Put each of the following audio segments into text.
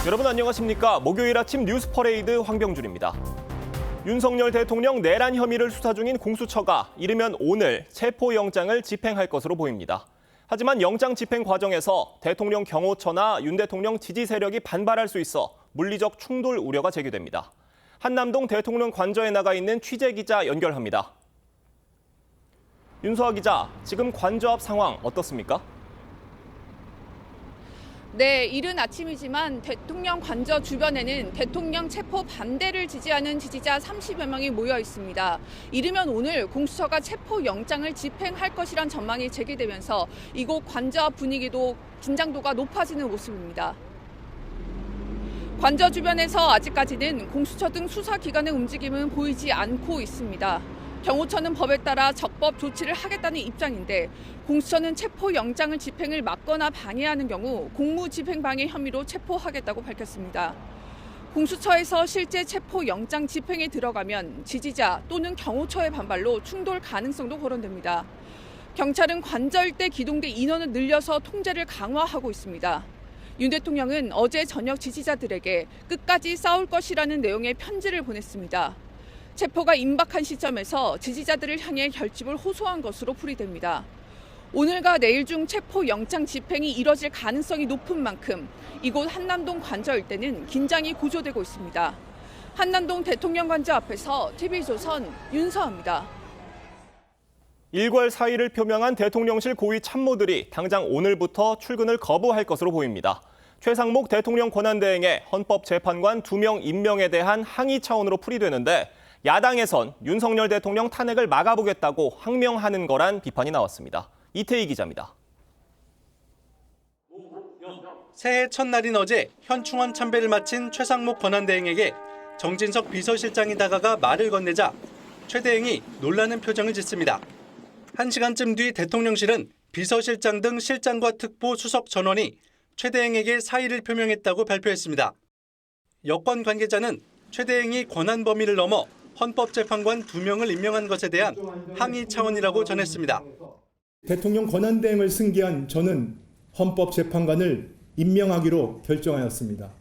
여러분 안녕하십니까? 목요일 아침 뉴스 퍼레이드 황병준입니다. 윤석열 대통령 내란 혐의를 수사 중인 공수처가 이르면 오늘 체포영장을 집행할 것으로 보입니다. 하지만 영장 집행 과정에서 대통령 경호처나 윤 대통령 지지 세력이 반발할 수 있어 물리적 충돌 우려가 제기됩니다. 한남동 대통령 관저에 나가 있는 취재기자 연결합니다. 윤서아 기자, 지금 관저 앞 상황 어떻습니까? 네, 이른 아침이지만 대통령 관저 주변에는 대통령 체포 반대를 지지하는 지지자 30여 명이 모여 있습니다. 이르면 오늘 공수처가 체포 영장을 집행할 것이란 전망이 제기되면서 이곳 관저 앞 분위기도 긴장도가 높아지는 모습입니다. 관저 주변에서 아직까지는 공수처 등 수사기관의 움직임은 보이지 않고 있습니다. 경호처는 법에 따라 적법 조치를 하겠다는 입장인데 공수처는 체포영장을 집행을 막거나 방해하는 경우 공무집행방해 혐의로 체포하겠다고 밝혔습니다. 공수처에서 실제 체포영장 집행에 들어가면 지지자 또는 경호처의 반발로 충돌 가능성도 거론됩니다. 경찰은 관저 일대 기동대 인원을 늘려서 통제를 강화하고 있습니다. 윤 대통령은 어제 저녁 지지자들에게 끝까지 싸울 것이라는 내용의 편지를 보냈습니다. 체포가 임박한 시점에서 지지자들을 향해 결집을 호소한 것으로 풀이됩니다. 오늘과 내일 중 체포 영장 집행이 이뤄질 가능성이 높은 만큼 이곳 한남동 관저 일대는 긴장이 고조되고 있습니다. 한남동 대통령 관저 앞에서 TV조선 윤서아입니다. 일괄 사의를 표명한 대통령실 고위 참모들이 당장 오늘부터 출근을 거부할 것으로 보입니다. 최상목 대통령 권한대행의 헌법재판관 2명 임명에 대한 항의 차원으로 풀이되는데 야당에선 윤석열 대통령 탄핵을 막아보겠다고 항명하는 거란 비판이 나왔습니다. 이태희 기자입니다. 새해 첫날인 어제 현충원 참배를 마친 최상목 권한대행에게 정진석 비서실장이 다가가 말을 건네자 최 대행이 놀라는 표정을 짓습니다. 1시간쯤 뒤 대통령실은 비서실장 등 실장과 특보 수석 전원이 최 대행에게 사의를 표명했다고 발표했습니다. 여권 관계자는 최 대행이 권한 범위를 넘어 헌법재판관 2명을 임명한 것에 대한 항의 차원이라고 전했습니다. 대통령 권한대행을 승계한 저는 헌법재판관을 임명하기로 결정하였습니다.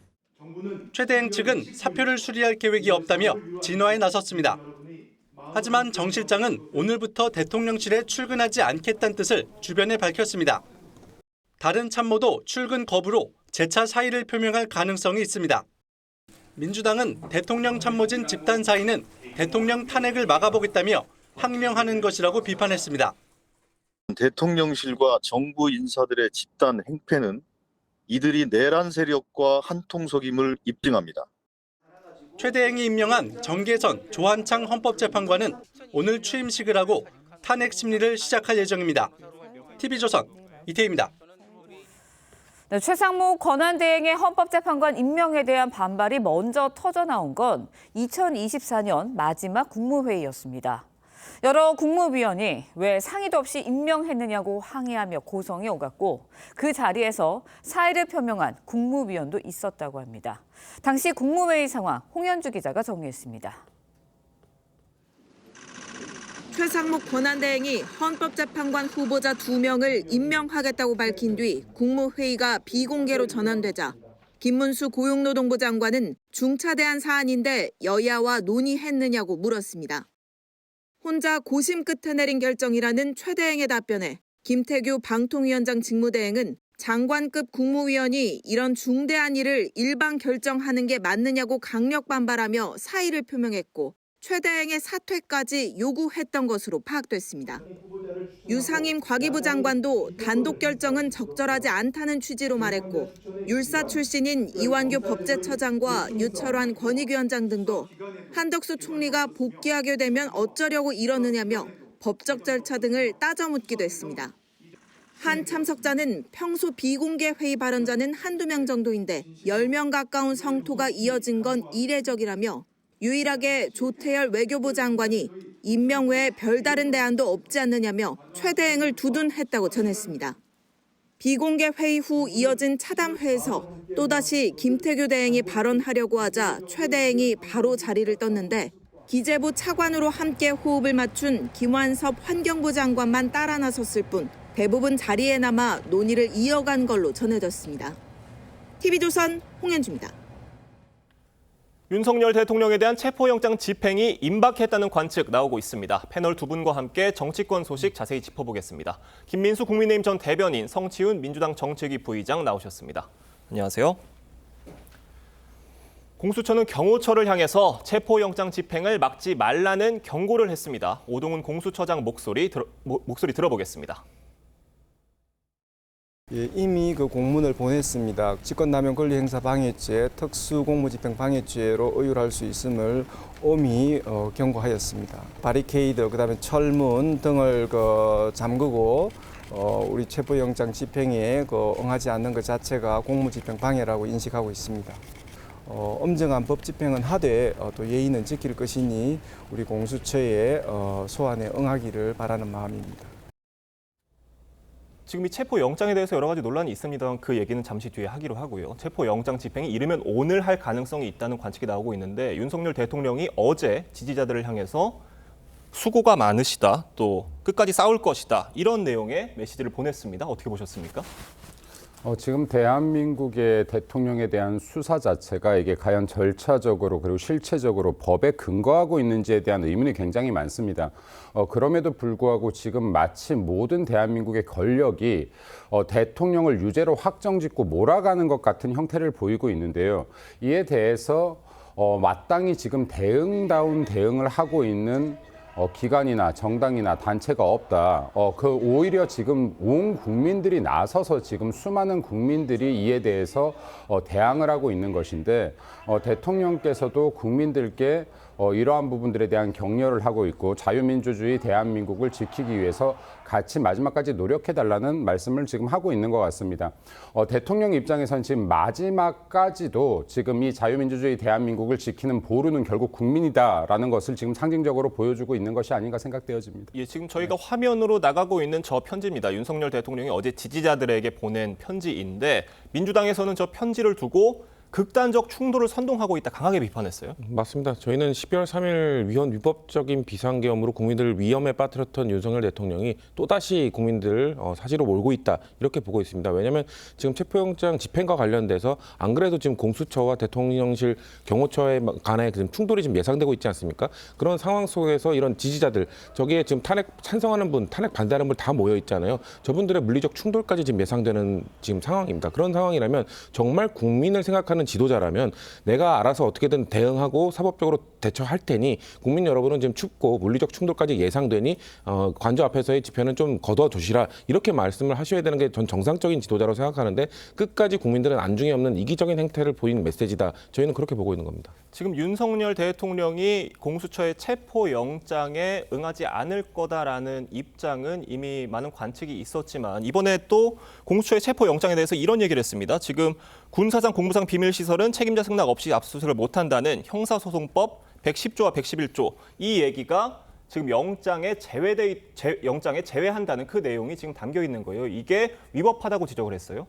최 대행 측은 사표를 수리할 계획이 없다며 진화에 나섰습니다. 하지만 정 실장은 오늘부터 대통령실에 출근하지 않겠다는 뜻을 주변에 밝혔습니다. 다른 참모도 출근 거부로 재차 사의를 표명할 가능성이 있습니다. 민주당은 대통령 참모진 집단 사의는 대통령 탄핵을 막아보겠다며 항명하는 것이라고 비판했습니다. 대통령실과 정부 인사들의 집단 행패는 이들이 내란 세력과 한통속임을 입증합니다. 최 대행이 임명한 정계선, 조한창 헌법재판관은 오늘 취임식을 하고 탄핵 심리를 시작할 예정입니다. TV조선 이태희입니다. 네, 최상목 권한대행의 헌법재판관 임명에 대한 반발이 먼저 터져나온 건 2024년 마지막 국무회의였습니다. 여러 국무위원이 왜 상의도 없이 임명했느냐고 항의하며 고성이 오갔고 그 자리에서 사의를 표명한 국무위원도 있었다고 합니다. 당시 국무회의 상황 홍현주 기자가 정리했습니다. 최상목 권한대행이 헌법재판관 후보자 2명을 임명하겠다고 밝힌 뒤 국무회의가 비공개로 전환되자 김문수 고용노동부 장관은 중차대한 사안인데 여야와 논의했느냐고 물었습니다. 혼자 고심 끝에 내린 결정이라는 최 대행의 답변에 김태규 방통위원장 직무대행은 장관급 국무위원이 이런 중대한 일을 일방 결정하는 게 맞느냐고 강력 반발하며 사의를 표명했고 최 대행의 사퇴까지 요구했던 것으로 파악됐습니다. 유상임 과기부 장관도 단독 결정은 적절하지 않다는 취지로 말했고 율사 출신인 이완규 법제처장과 유철환 권익위원장 등도 한덕수 총리가 복귀하게 되면 어쩌려고 이러느냐며 법적 절차 등을 따져 묻기도 했습니다. 한 참석자는 평소 비공개 회의 발언자는 한두 명 정도인데 10명 가까운 성토가 이어진 건 이례적이라며 유일하게 조태열 외교부 장관이 임명 외에 별다른 대안도 없지 않느냐며 최 대행을 두둔했다고 전했습니다. 비공개 회의 후 이어진 차담회에서 또다시 김태규 대행이 발언하려고 하자 최 대행이 바로 자리를 떴는데 기재부 차관으로 함께 호흡을 맞춘 김완섭 환경부 장관만 따라 나섰을 뿐 대부분 자리에 남아 논의를 이어간 걸로 전해졌습니다. TV조선 홍현주입니다. 윤석열 대통령에 대한 체포영장 집행이 임박했다는 관측 나오고 있습니다. 패널 두 분과 함께 정치권 소식 자세히 짚어보겠습니다. 김민수 국민의힘 전 대변인, 성치훈 민주당 정책위 부의장 나오셨습니다. 안녕하세요. 공수처는 경호처를 향해서 체포영장 집행을 막지 말라는 경고를 했습니다. 오동훈 공수처장 목소리 들어보겠습니다. 예, 이미 그 공문을 보냈습니다. 직권남용 권리행사 방해죄, 특수공무집행 방해죄로 의율할 수 있음을 엄히 경고하였습니다. 바리케이드, 그다음에 철문 등을 잠그고 우리 체포영장 집행에 응하지 않는 것 자체가 공무집행 방해라고 인식하고 있습니다. 엄정한 법 집행은 하되 또 예의는 지킬 것이니 우리 공수처의 소환에 응하기를 바라는 마음입니다. 지금 이 체포영장에 대해서 여러 가지 논란이 있습니다만 그 얘기는 잠시 뒤에 하기로 하고요. 체포영장 집행이 이르면 오늘 할 가능성이 있다는 관측이 나오고 있는데 윤석열 대통령이 어제 지지자들을 향해서 수고가 많으시다, 또 끝까지 싸울 것이다 이런 내용의 메시지를 보냈습니다. 어떻게 보셨습니까? 지금 대한민국의 대통령에 대한 수사 자체가 이게 과연 절차적으로 그리고 실체적으로 법에 근거하고 있는지에 대한 의문이 굉장히 많습니다. 그럼에도 불구하고 지금 마치 모든 대한민국의 권력이 대통령을 유죄로 확정짓고 몰아가는 것 같은 형태를 보이고 있는데요. 이에 대해서 마땅히 지금 대응다운 대응을 하고 있는 기관이나 정당이나 단체가 없다. 오히려 지금 온 국민들이 나서서 지금 수많은 국민들이 이에 대해서 대항을 하고 있는 것인데 대통령께서도 국민들께 이러한 부분들에 대한 격려를 하고 있고 자유민주주의 대한민국을 지키기 위해서 같이 마지막까지 노력해달라는 말씀을 지금 하고 있는 것 같습니다. 대통령 입장에서는 지금 마지막까지도 지금 이 자유민주주의 대한민국을 지키는 보루는 결국 국민이다라는 것을 지금 상징적으로 보여주고 있는 것이 아닌가 생각되어집니다. 예, 지금 저희가 화면으로 나가고 있는 저 편지입니다. 윤석열 대통령이 어제 지지자들에게 보낸 편지인데 민주당에서는 저 편지를 두고 극단적 충돌을 선동하고 있다 강하게 비판했어요. 맞습니다. 저희는 12월 3일 위헌 위법적인 비상계엄으로 국민들을 위험에 빠뜨렸던 윤석열 대통령이 또다시 국민들을 사지로 몰고 있다 이렇게 보고 있습니다. 왜냐하면 지금 체포영장 집행과 관련돼서 안 그래도 지금 공수처와 대통령실 경호처에 간의 충돌이 지금 예상되고 있지 않습니까? 그런 상황 속에서 이런 지지자들 저기에 지금 탄핵 찬성하는 분, 탄핵 반대하는 분 다 모여 있잖아요. 저분들의 물리적 충돌까지 지금 예상되는 지금 상황입니다. 그런 상황이라면 정말 국민을 생각하는 지도자라면 내가 알아서 어떻게든 대응하고 사법적으로 대처할 테니 국민 여러분은 지금 춥고 물리적 충돌까지 예상되니 관저 앞에서의 집회는 좀 거둬두시라 이렇게 말씀을 하셔야 되는 게 전 정상적인 지도자라고 생각하는데 끝까지 국민들은 안중에 없는 이기적인 행태를 보이는 메시지다. 저희는 그렇게 보고 있는 겁니다. 지금 윤석열 대통령이 공수처의 체포영장에 응하지 않을 거다라는 입장은 이미 많은 관측이 있었지만 이번에 또 공수처의 체포영장에 대해서 이런 얘기를 했습니다. 지금 군사상 공무상 비밀시설은 책임자 승낙 없이 압수수색을 못한다는 형사소송법 110조와 111조 이 얘기가 지금 영장에 제외한다는 그 내용이 지금 담겨 있는 거예요. 이게 위법하다고 지적을 했어요.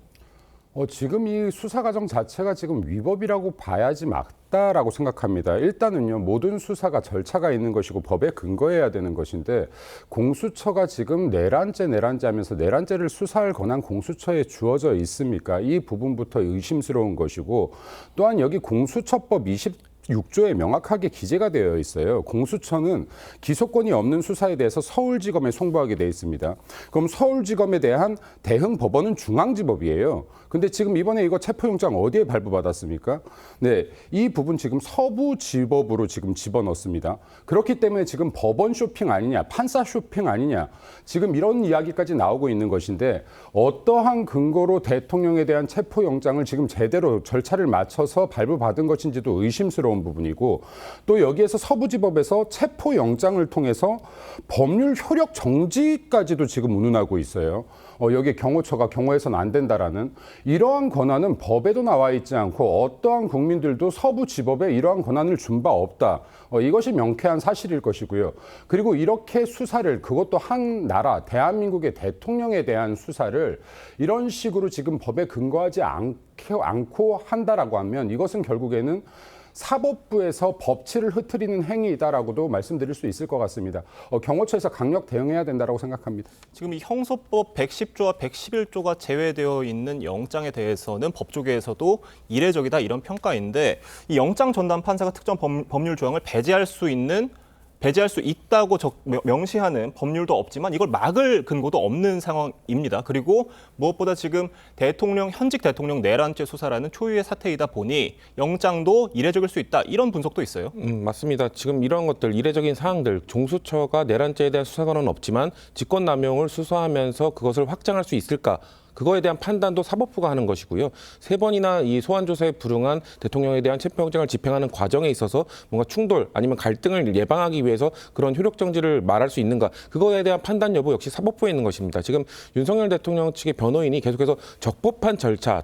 지금 이 수사 과정 자체가 지금 위법이라고 봐야지 맞다라고 생각합니다. 일단은요, 모든 수사가 절차가 있는 것이고 법에 근거해야 되는 것인데 공수처가 지금 내란죄 하면서 내란죄를 수사할 권한 공수처에 주어져 있습니까? 이 부분부터 의심스러운 것이고 또한 여기 공수처법 6조에 명확하게 기재가 되어 있어요. 공수처는 기소권이 없는 수사에 대해서 서울지검에 송부하게 되어 있습니다. 그럼 서울지검에 대한 대응 법원은 중앙지법이에요. 근데 지금 이번에 이거 체포영장 어디에 발부받았습니까? 네, 이 부분 지금 서부지법으로 지금 집어넣습니다. 그렇기 때문에 지금 법원 쇼핑 아니냐, 판사 쇼핑 아니냐, 지금 이런 이야기까지 나오고 있는 것인데 어떠한 근거로 대통령에 대한 체포영장을 지금 제대로 절차를 맞춰서 발부받은 것인지도 의심스러운 부분이고 또 여기에서 서부지법에서 체포영장을 통해서 법률 효력 정지까지도 지금 운운하고 있어요. 여기 경호처가 경호해서는 안 된다라는 이러한 권한은 법에도 나와 있지 않고 어떠한 국민들도 서부지법에 이러한 권한을 준 바 없다. 이것이 명쾌한 사실일 것이고요. 그리고 이렇게 수사를 그것도 한 나라 대한민국의 대통령에 대한 수사를 이런 식으로 지금 법에 근거하지 않고 한다라고 하면 이것은 결국에는 사법부에서 법치를 흐트리는 행위이다라고도 말씀드릴 수 있을 것 같습니다. 경호처에서 강력 대응해야 된다라고 생각합니다. 지금 이 형소법 110조와 111조가 제외되어 있는 영장에 대해서는 법조계에서도 이례적이다 이런 평가인데 이 영장 전담 판사가 특정 법률 조항을 배제할 수 있다고 명시하는 법률도 없지만 이걸 막을 근거도 없는 상황입니다. 그리고 무엇보다 지금 현직 대통령 내란죄 수사라는 초유의 사태이다 보니 영장도 이례적일 수 있다. 이런 분석도 있어요. 맞습니다. 지금 이런 것들, 이례적인 사항들, 공수처가 내란죄에 대한 수사관은 없지만 직권남용을 수사하면서 그것을 확장할 수 있을까? 그거에 대한 판단도 사법부가 하는 것이고요. 3번이나 이 소환조사에 불응한 대통령에 대한 체포영장을 집행하는 과정에 있어서 뭔가 충돌 아니면 갈등을 예방하기 위해서 그런 효력정지를 말할 수 있는가. 그거에 대한 판단 여부 역시 사법부에 있는 것입니다. 지금 윤석열 대통령 측의 변호인이 계속해서 적법한 절차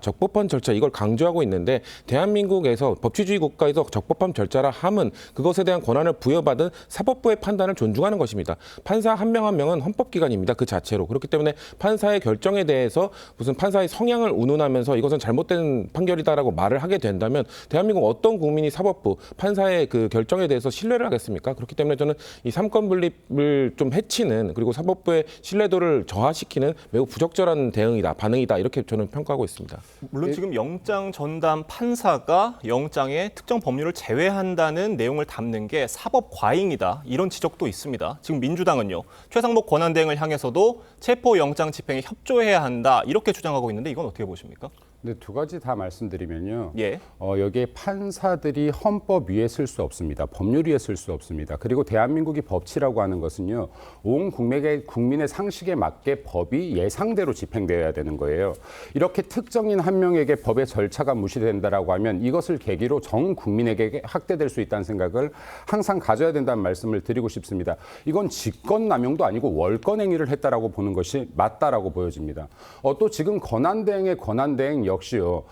이걸 강조하고 있는데 대한민국에서 법치주의 국가에서 적법한 절차라 함은 그것에 대한 권한을 부여받은 사법부의 판단을 존중하는 것입니다. 판사 한 명 한 명은 헌법기관입니다. 그 자체로. 그렇기 때문에 판사의 결정에 대해서 무슨 판사의 성향을 운운하면서 이것은 잘못된 판결이다라고 말을 하게 된다면 대한민국 어떤 국민이 사법부, 판사의 그 결정에 대해서 신뢰를 하겠습니까? 그렇기 때문에 저는 이 삼권 분립을 좀 해치는 그리고 사법부의 신뢰도를 저하시키는 매우 부적절한 반응이다 이렇게 저는 평가하고 있습니다. 물론 지금 영장 전담 판사가 영장에 특정 법률을 제외한다는 내용을 담는 게 사법 과잉이다 이런 지적도 있습니다. 지금 민주당은요. 최상목 권한대행을 향해서도 체포영장 집행에 협조해야 한다. 이렇게 주장하고 있는데 이건 어떻게 보십니까? 네, 두 가지 다 말씀드리면요. 예. 여기에 판사들이 헌법 위에 쓸 수 없습니다. 법률 위에 쓸 수 없습니다. 그리고 대한민국이 법치라고 하는 것은요. 온 국민의 상식에 맞게 법이 예상대로 집행되어야 되는 거예요. 이렇게 특정인 한 명에게 법의 절차가 무시된다라고 하면 이것을 계기로 전 국민에게 확대될 수 있다는 생각을 항상 가져야 된다는 말씀을 드리고 싶습니다. 이건 직권남용도 아니고 월권행위를 했다라고 보는 것이 맞다라고 보여집니다. 또 지금 권한대행의 권한대행 역시요.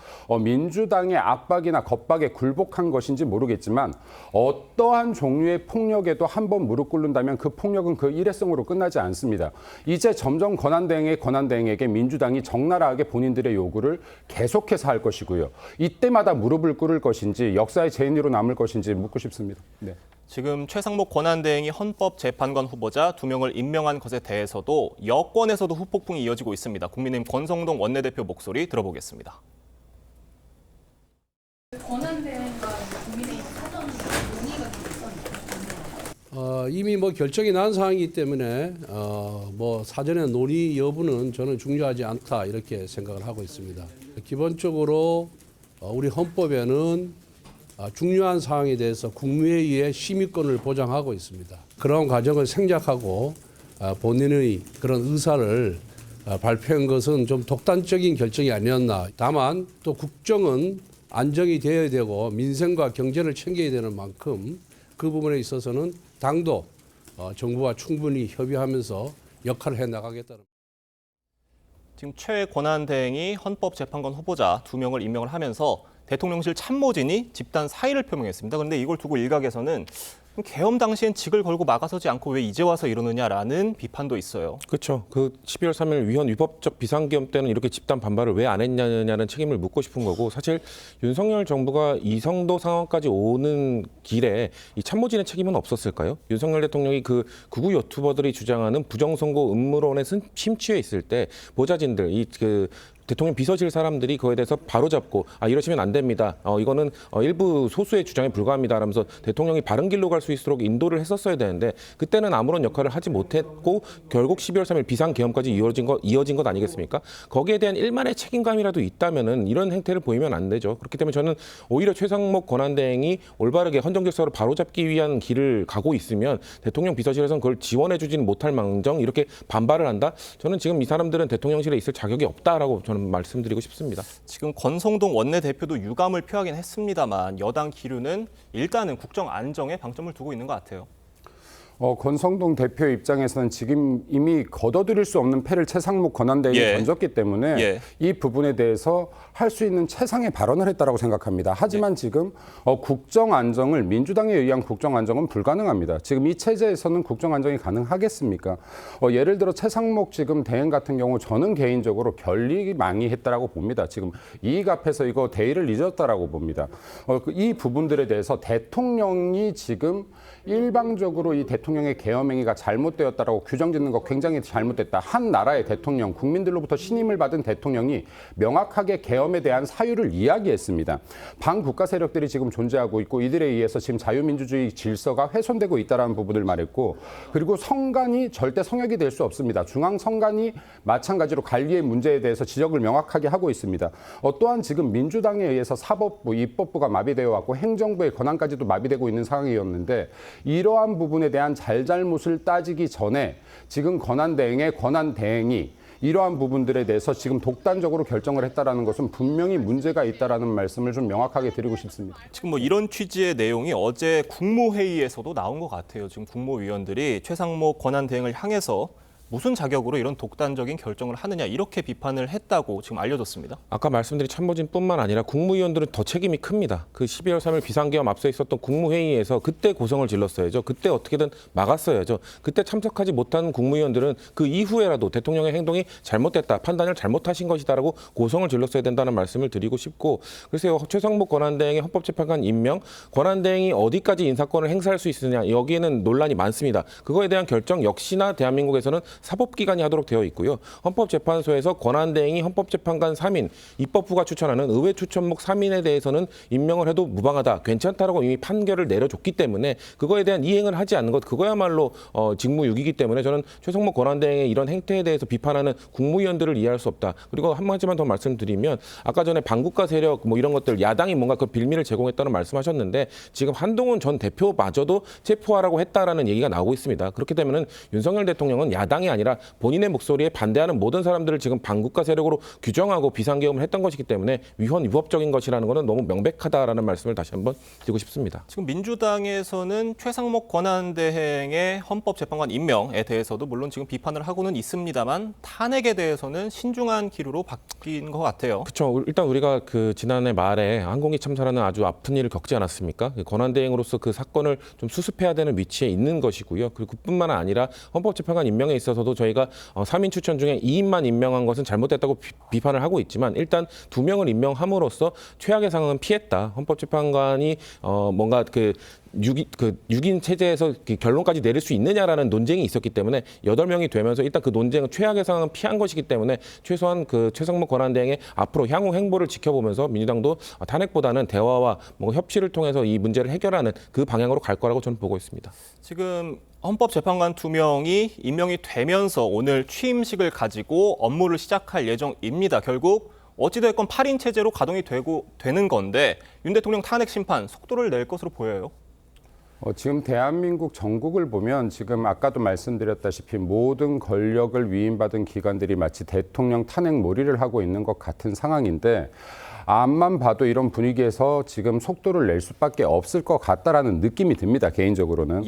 민주당의 압박이나 겁박에 굴복한 것인지 모르겠지만 어떠한 종류의 폭력에도 한번 무릎 꿇는다면 그 폭력은 그 일회성으로 끝나지 않습니다. 이제 점점 권한대행에게 민주당이 적나라하게 본인들의 요구를 계속해서 할 것이고요. 이때마다 무릎을 꿇을 것인지 역사의 재인으로 남을 것인지 묻고 싶습니다. 네. 지금 최상목 권한대행이 헌법재판관 후보자 2명을 임명한 것에 대해서도 여권에서도 후폭풍이 이어지고 있습니다. 국민의힘 권성동 원내대표 목소리 들어보겠습니다. 권한대행과 국민의힘 사전 논의가 있었나요? 이미 결정이 난 상황이기 때문에 사전에 논의 여부는 저는 중요하지 않다 이렇게 생각을 하고 있습니다. 기본적으로 우리 헌법에는 중요한 사항에 대해서 국무회의의 심의권을 보장하고 있습니다. 그런 과정을 생략하고 본인의 그런 의사를 발표한 것은 좀 독단적인 결정이 아니었나. 다만 또 국정은 안정이 되어야 되고 민생과 경제를 챙겨야 되는 만큼 그 부분에 있어서는 당도 정부와 충분히 협의하면서 역할을 해나가겠다는. 지금 최 권한대행이 헌법재판관 후보자 2명을 임명을 하면서 대통령실 참모진이 집단 사의를 표명했습니다. 그런데 이걸 두고 일각에서는 계엄 당시엔 직을 걸고 막아서지 않고 왜 이제 와서 이러느냐라는 비판도 있어요. 그렇죠. 그 12월 3일 위헌 위법적 비상계엄 때는 이렇게 집단 반발을 왜 안 했냐는 책임을 묻고 싶은 거고 사실 윤석열 정부가 이 정도 상황까지 오는 길에 이 참모진의 책임은 없었을까요? 윤석열 대통령이 그 극우 유튜버들이 주장하는 부정선거 음모론에 심취해 있을 때 보좌진들 대통령 비서실 사람들이 그거에 대해서 바로잡고 이러시면 안 됩니다. 이거는 일부 소수의 주장에 불과합니다. 라면서 대통령이 바른 길로 갈 수 있도록 인도를 했었어야 되는데 그때는 아무런 역할을 하지 못했고 결국 12월 3일 비상계엄까지 이어진 것 아니겠습니까? 거기에 대한 일만의 책임감이라도 있다면은 이런 행태를 보이면 안 되죠. 그렇기 때문에 저는 오히려 최상목 권한대행이 올바르게 헌정질서를 바로잡기 위한 길을 가고 있으면 대통령 비서실에서는 그걸 지원해주지는 못할 망정 이렇게 반발을 한다? 저는 지금 이 사람들은 대통령실에 있을 자격이 없다라고 저는 말씀드리고 싶습니다. 지금 권성동 원내대표도 유감을 표하긴 했습니다만 여당 기류는 일단은 국정 안정에 방점을 두고 있는 것 같아요. 권성동 대표 입장에서는 지금 이미 거둬들일 수 없는 패를 최상목 권한대행이 던졌기 때문에 이 부분에 대해서 할 수 있는 최상의 발언을 했다라고 생각합니다. 하지만 지금 국정 안정을 민주당에 의한 국정 안정은 불가능합니다. 지금 이 체제에서는 국정 안정이 가능하겠습니까? 예를 들어 최상목 지금 대행 같은 경우 저는 개인적으로 결리망이했다라고 봅니다. 지금 이익 앞에서 이거 대의를 잊었다라고 봅니다. 이 부분들에 대해서 대통령이 지금 일방적으로 이 대통령의 계엄 행위가 잘못되었다라고 규정짓는 거 굉장히 잘못됐다. 한 나라의 대통령, 국민들로부터 신임을 받은 대통령이 명확하게 계엄에 대한 사유를 이야기했습니다. 반국가 세력들이 지금 존재하고 있고 이들에 의해서 지금 자유민주주의 질서가 훼손되고 있다는 부분을 말했고 그리고 성간이 절대 성역이 될 수 없습니다. 중앙 성간이 마찬가지로 관리의 문제에 대해서 지적을 명확하게 하고 있습니다. 또한 지금 민주당에 의해서 사법부, 입법부가 마비되어 왔고 행정부의 권한까지도 마비되고 있는 상황이었는데 이러한 부분에 대한 잘잘못을 따지기 전에 지금 권한대행의 권한대행이 이러한 부분들에 대해서 지금 독단적으로 결정을 했다라는 것은 분명히 문제가 있다라는 말씀을 좀 명확하게 드리고 싶습니다. 지금 뭐 이런 취지의 내용이 어제 국무회의에서도 나온 것 같아요. 지금 국무위원들이 최상목 권한대행을 향해서 무슨 자격으로 이런 독단적인 결정을 하느냐 이렇게 비판을 했다고 지금 알려졌습니다. 아까 말씀드린 참모진뿐만 아니라 국무위원들은 더 책임이 큽니다. 그 12월 3일 비상계엄 앞서 있었던 국무회의에서 그때 고성을 질렀어야죠. 그때 어떻게든 막았어야죠. 그때 참석하지 못한 국무위원들은 그 이후에라도 대통령의 행동이 잘못됐다, 판단을 잘못하신 것이다라고 고성을 질렀어야 된다는 말씀을 드리고 싶고 글쎄요. 최상목 권한대행의 헌법재판관 임명, 권한대행이 어디까지 인사권을 행사할 수 있느냐 여기에는 논란이 많습니다. 그거에 대한 결정 역시나 대한민국에서는 사법기관이 하도록 되어 있고요. 헌법재판소에서 권한대행이 헌법재판관 3인, 입법부가 추천하는 의회 추천목 3인에 대해서는 임명을 해도 무방하다, 괜찮다라고 이미 판결을 내려줬기 때문에 그거에 대한 이행을 하지 않는 것, 그거야말로 직무유기이기 때문에 저는 최상목 권한대행의 이런 행태에 대해서 비판하는 국무위원들을 이해할 수 없다. 그리고 한 가지만 더 말씀드리면 아까 전에 반국가 세력 뭐 이런 것들 야당이 뭔가 그 빌미를 제공했다는 말씀하셨는데 지금 한동훈 전 대표마저도 체포하라고 했다라는 얘기가 나오고 있습니다. 그렇게 되면은 윤석열 대통령은 야당이 아니라 본인의 목소리에 반대하는 모든 사람들을 지금 반국가 세력으로 규정하고 비상계엄을 했던 것이기 때문에 위헌 위법적인 것이라는 것은 너무 명백하다라는 말씀을 다시 한번 드리고 싶습니다. 지금 민주당에서는 최상목 권한대행의 헌법재판관 임명에 대해서도 물론 지금 비판을 하고는 있습니다만 탄핵에 대해서는 신중한 기류로 바뀐 것 같아요. 그렇죠. 일단 우리가 그 지난해 말에 항공기 참사라는 아주 아픈 일을 겪지 않았습니까? 권한대행으로서 그 사건을 좀 수습해야 되는 위치에 있는 것이고요. 그리고 그뿐만 아니라 헌법재판관 임명에 있어서도 저희가 3인 추천 중에 2인만 임명한 것은 잘못됐다고 비판을 하고 있지만 일단 2명을 임명함으로써 최악의 상황은 피했다. 헌법재판관이 뭔가 그 6인 체제에서 결론까지 내릴 수 있느냐라는 논쟁이 있었기 때문에 8명이 되면서 일단 그 논쟁은 최악의 상황은 피한 것이기 때문에 최소한 그 최상목 권한대행의 앞으로 향후 행보를 지켜보면서 민주당도 탄핵보다는 대화와 뭔가 협치를 통해서 이 문제를 해결하는 그 방향으로 갈 거라고 저는 보고 있습니다. 지금 헌법재판관 2명이 임명이 되면서 오늘 취임식을 가지고 업무를 시작할 예정입니다. 결국 어찌됐건 8인 체제로 가동이 되는 건데 윤 대통령 탄핵 심판 속도를 낼 것으로 보여요. 지금 대한민국 전국을 보면 지금 아까도 말씀드렸다시피 모든 권력을 위임받은 기관들이 마치 대통령 탄핵 몰이를 하고 있는 것 같은 상황인데 앞만 봐도 이런 분위기에서 지금 속도를 낼 수밖에 없을 것 같다라는 느낌이 듭니다. 개인적으로는.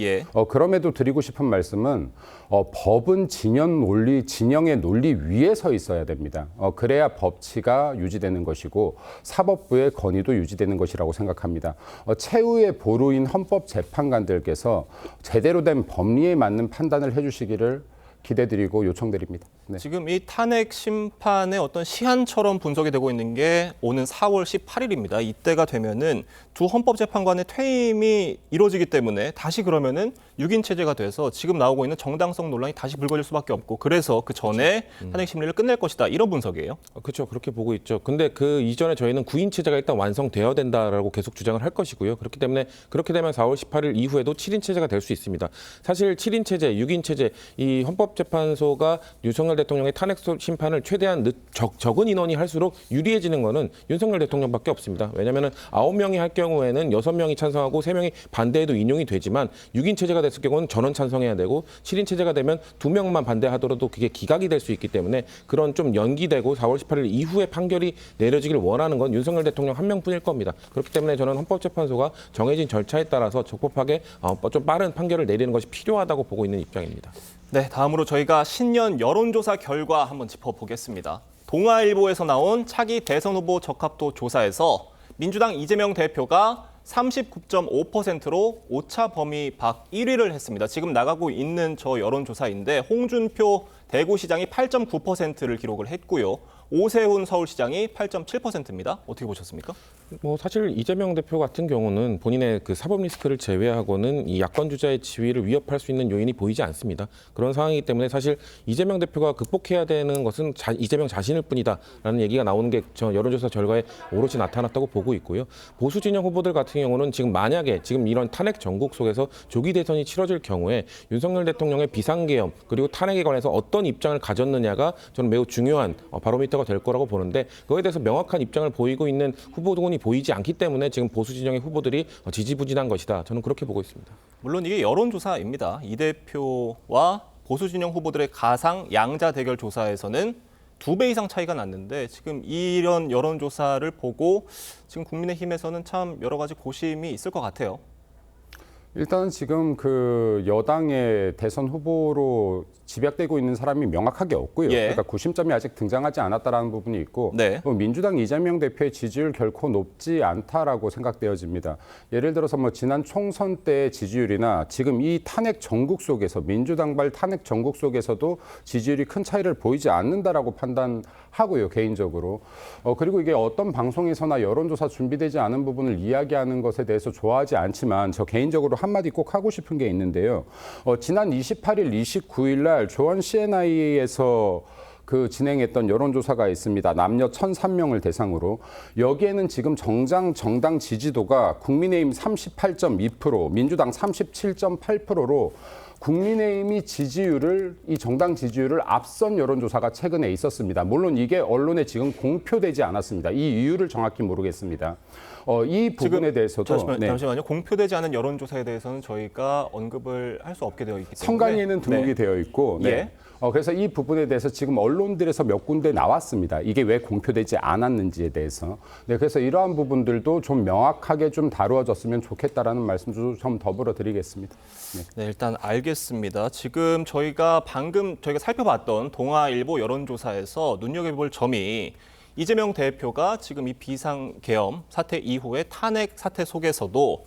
그럼에도 드리고 싶은 말씀은 법은 진영의 논리 위에 서 있어야 됩니다. 그래야 법치가 유지되는 것이고 사법부의 권위도 유지되는 것이라고 생각합니다. 최후의 보루인 헌법재판관들께서 제대로 된 법리에 맞는 판단을 해주시기를 기대드리고 요청드립니다. 네. 지금 이 탄핵 심판의 어떤 시한처럼 분석이 되고 있는 게 오는 4월 18일입니다. 이때가 되면은 두 헌법재판관의 퇴임이 이루어지기 때문에 다시 그러면은 6인 체제가 돼서 지금 나오고 있는 정당성 논란이 다시 불거질 수밖에 없고 그래서 그 전에 탄핵 심리를 끝낼 것이다 이런 분석이에요. 그렇죠. 그렇게 보고 있죠. 근데 그 이전에 저희는 9인 체제가 일단 완성되어야 된다라고 계속 주장을 할 것이고요. 그렇기 때문에 그렇게 되면 4월 18일 이후에도 7인 체제가 될 수 있습니다. 사실 7인 체제, 6인 체제 이 헌법 헌법재판소가 윤석열 대통령의 탄핵 심판을 최대한 적은 인원이 할수록 유리해지는 거는 윤석열 대통령밖에 없습니다. 왜냐하면 9명이 할 경우에는 6명이 찬성하고 3명이 반대해도 인용이 되지만 6인 체제가 됐을 경우는 전원 찬성해야 되고 7인 체제가 되면 2명만 반대하더라도 그게 기각이 될 수 있기 때문에 그런 좀 연기되고 4월 18일 이후에 판결이 내려지길 원하는 건 윤석열 대통령 한 명뿐일 겁니다. 그렇기 때문에 저는 헌법재판소가 정해진 절차에 따라서 적법하게 좀 빠른 판결을 내리는 것이 필요하다고 보고 있는 입장입니다. 네, 다음으로 저희가 신년 여론조사 결과 한번 짚어보겠습니다. 동아일보에서 나온 차기 대선 후보 적합도 조사에서 민주당 이재명 대표가 39.5%로 오차 범위 밖 1위를 했습니다. 지금 나가고 있는 저 여론조사인데 홍준표 대구시장이 8.9%를 기록을 했고요. 오세훈 서울시장이 8.7%입니다. 어떻게 보셨습니까? 사실 이재명 대표 같은 경우는 본인의 그 사법 리스크를 제외하고는 이 야권 주자의 지위를 위협할 수 있는 요인이 보이지 않습니다. 그런 상황이기 때문에 사실 이재명 대표가 극복해야 되는 것은 이재명 자신일 뿐이다라는 얘기가 나오는 게 저 여론조사 결과에 오롯이 나타났다고 보고 있고요. 보수 진영 후보들 같은 경우는 지금 만약에 지금 이런 탄핵 전국 속에서 조기 대선이 치러질 경우에 윤석열 대통령의 비상계엄 그리고 탄핵에 관해서 어떤 입장을 가졌느냐가 저는 매우 중요한 바로미터가 될 거라고 보는데 그거에 대해서 명확한 입장을 보이고 있는 후보군이 보이지 않기 때문에 지금 보수 진영의 후보들이 지지부진한 것이다. 저는 그렇게 보고 있습니다. 물론 이게 여론조사입니다. 이 대표와 보수 진영 후보들의 가상 양자 대결 조사에서는 2배 이상 차이가 났는데 지금 이런 여론조사를 보고 지금 국민의힘에서는 참 여러 가지 고심이 있을 것 같아요. 일단 지금 그 여당의 대선 후보로 집약되고 있는 사람이 명확하게 없고요. 예. 그러니까 구심점이 아직 등장하지 않았다라는 부분이 있고 네. 민주당 이재명 대표의 지지율 결코 높지 않다라고 생각되어집니다. 예를 들어서 지난 총선 때의 지지율이나 지금 이 탄핵 전국 속에서 민주당발 탄핵 전국 속에서도 지지율이 큰 차이를 보이지 않는다라고 판단하고요. 개인적으로. 그리고 이게 어떤 방송에서나 여론조사 준비되지 않은 부분을 이야기하는 것에 대해서 좋아하지 않지만 저 개인적으로 한마디 꼭 하고 싶은 게 있는데요. 지난 28일, 29일 날 조원 CNI에서 진행했던 여론조사가 있습니다. 남녀 1,003명을 대상으로. 여기에는 지금 정당 지지도가 국민의힘 38.2%, 민주당 37.8%로 국민의힘이 이 정당 지지율을 앞선 여론조사가 최근에 있었습니다. 물론 이게 언론에 지금 공표되지 않았습니다. 이 이유를 정확히 모르겠습니다. 이 부분에 대해서도 잠시만요. 공표되지 않은 여론조사에 대해서는 저희가 언급을 할 수 없게 되어 있기 때문에 선관위에는 등록이 되어 있고 예. 그래서 이 부분에 대해서 지금 언론들에서 몇 군데 나왔습니다. 이게 왜 공표되지 않았는지에 대해서. 그래서 이러한 부분들도 좀 명확하게 좀 다루어졌으면 좋겠다라는 말씀도 좀 더불어 드리겠습니다. 네, 일단 알겠습니다. 지금 방금 저희가 살펴봤던 동아일보 여론조사에서 눈여겨볼 점이 이재명 대표가 지금 이 비상계엄 사태 이후에 탄핵 사태 속에서도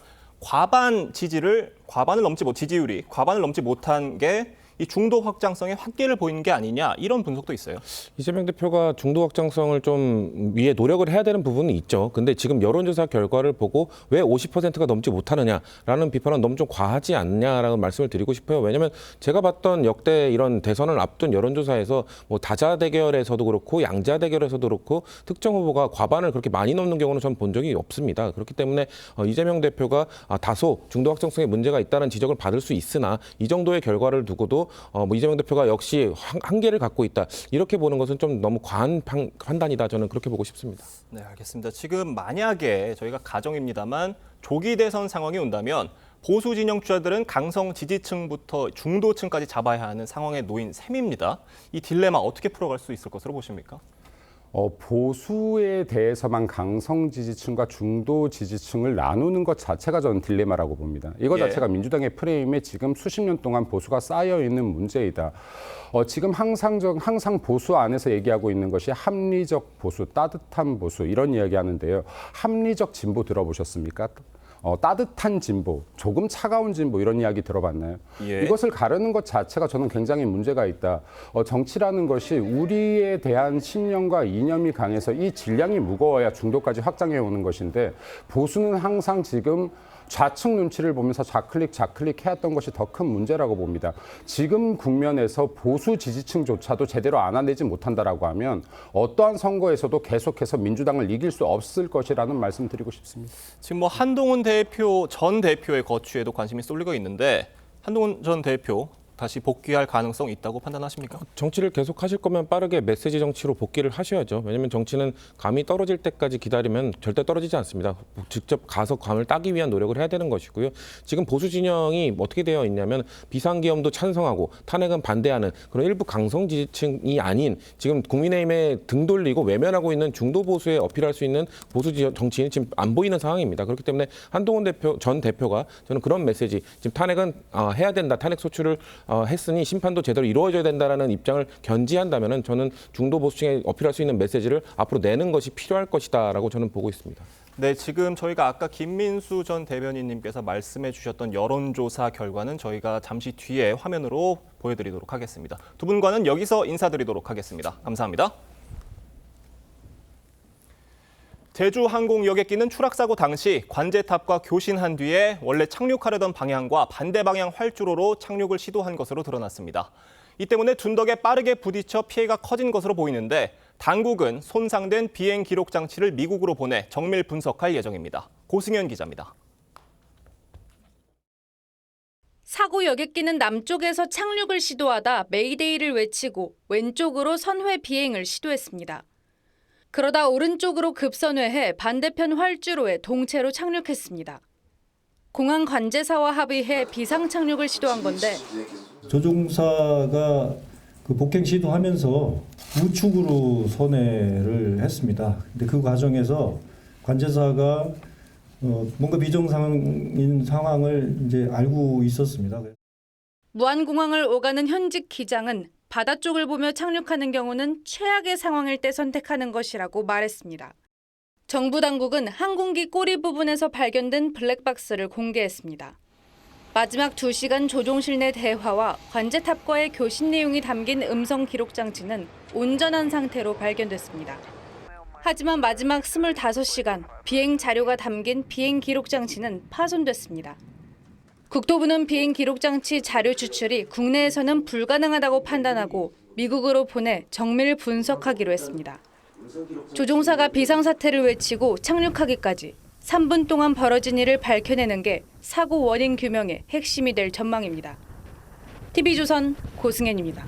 지지율이 과반을 넘지 못한 게 이 중도 확장성의 한계를 보이는 게 아니냐 이런 분석도 있어요. 이재명 대표가 중도 확장성을 좀 위해 노력을 해야 되는 부분은 있죠. 근데 지금 여론조사 결과를 보고 왜 50%가 넘지 못하느냐라는 비판은 너무 좀 과하지 않냐라는 말씀을 드리고 싶어요. 왜냐하면 제가 봤던 역대 이런 대선을 앞둔 여론조사에서 다자 대결에서도 그렇고 양자 대결에서도 그렇고 특정 후보가 과반을 그렇게 많이 넘는 경우는 전 본 적이 없습니다. 그렇기 때문에 이재명 대표가 다소 중도 확장성에 문제가 있다는 지적을 받을 수 있으나 이 정도의 결과를 두고도 이재명 대표가 역시 한계를 갖고 있다. 이렇게 보는 것은 좀 너무 과한 판단이다. 저는 그렇게 보고 싶습니다. 네, 알겠습니다. 지금 만약에 저희가 가정입니다만 조기 대선 상황이 온다면 보수 진영 주자들은 강성 지지층부터 중도층까지 잡아야 하는 상황에 놓인 셈입니다. 이 딜레마 어떻게 풀어갈 수 있을 것으로 보십니까? 보수에 대해서만 강성 지지층과 중도 지지층을 나누는 것 자체가 저는 딜레마라고 봅니다. 이거 자체가 민주당의 프레임에 지금 수십 년 동안 보수가 쌓여 있는 문제이다. 지금 항상 보수 안에서 얘기하고 있는 것이 합리적 보수, 따뜻한 보수 이런 이야기 하는데요. 합리적 진보 들어보셨습니까? 따뜻한 진보, 조금 차가운 진보 이런 이야기 들어봤나요? 예. 이것을 가르는 것 자체가 저는 굉장히 문제가 있다. 정치라는 것이 우리에 대한 신념과 이념이 강해서 이 질량이 무거워야 중도까지 확장해 오는 것인데 보수는 항상 지금 좌측 눈치를 보면서 좌클릭 해왔던 것이 더 큰 문제라고 봅니다. 지금 국면에서 보수 지지층조차도 제대로 안아내지 못한다라고 하면 어떠한 선거에서도 계속해서 민주당을 이길 수 없을 것이라는 말씀 드리고 싶습니다. 지금 한동훈 전 대표의 거취에도 관심이 쏠리고 있는데 한동훈 전 대표 다시 복귀할 가능성이 있다고 판단하십니까? 정치를 계속 하실 거면 빠르게 메시지 정치로 복귀를 하셔야죠. 왜냐하면 정치는 감이 떨어질 때까지 기다리면 절대 떨어지지 않습니다. 직접 가서 감을 따기 위한 노력을 해야 되는 것이고요. 지금 보수 진영이 어떻게 되어 있냐면 비상계엄도 찬성하고 탄핵은 반대하는 그런 일부 강성 지지층이 아닌 지금 국민의힘에 등 돌리고 외면하고 있는 중도 보수에 어필할 수 있는 보수 정치인이 지금 안 보이는 상황입니다. 그렇기 때문에 한동훈 전 대표가 저는 그런 메시지, 지금 탄핵은 해야 된다, 탄핵 소추를 했으니 심판도 제대로 이루어져야 된다라는 입장을 견지한다면은 저는 중도 보수층에 어필할 수 있는 메시지를 앞으로 내는 것이 필요할 것이다라고 저는 보고 있습니다. 네, 지금 저희가 아까 김민수 전 대변인님께서 말씀해 주셨던 여론조사 결과는 저희가 잠시 뒤에 화면으로 보여드리도록 하겠습니다. 두 분과는 여기서 인사드리도록 하겠습니다. 감사합니다. 제주 항공 여객기는 추락사고 당시 관제탑과 교신한 뒤에 원래 착륙하려던 방향과 반대 방향 활주로로 착륙을 시도한 것으로 드러났습니다. 이 때문에 둔덕에 빠르게 부딪혀 피해가 커진 것으로 보이는데 당국은 손상된 비행 기록 장치를 미국으로 보내 정밀 분석할 예정입니다. 고승현 기자입니다. 사고 여객기는 남쪽에서 착륙을 시도하다 메이데이를 외치고 왼쪽으로 선회 비행을 시도했습니다. 그러다 오른쪽으로 급선회해 반대편 활주로에 동체로 착륙했습니다. 공항 관제사와 합의해 비상 착륙을 시도한 건데 조종사가 그 복행 시도하면서 우측으로 선회를 했습니다. 근데 그 과정에서 관제사가 뭔가 비정상인 상황을 이제 알고 있었습니다. 무안공항을 오가는 현직 기장은 바다 쪽을 보며 착륙하는 경우는 최악의 상황일 때 선택하는 것이라고 말했습니다. 정부 당국은 항공기 꼬리 부분에서 발견된 블랙박스를 공개했습니다. 마지막 2시간 조종실 내 대화와 관제탑과의 교신 내용이 담긴 음성 기록 장치는 온전한 상태로 발견됐습니다. 하지만 마지막 25시간 비행 자료가 담긴 비행 기록 장치는 파손됐습니다. 국토부는 비행 기록 장치 자료 추출이 국내에서는 불가능하다고 판단하고 미국으로 보내 정밀 분석하기로 했습니다. 조종사가 비상사태를 외치고 착륙하기까지 3분 동안 벌어진 일을 밝혀내는 게 사고 원인 규명의 핵심이 될 전망입니다. TV조선 고승현입니다.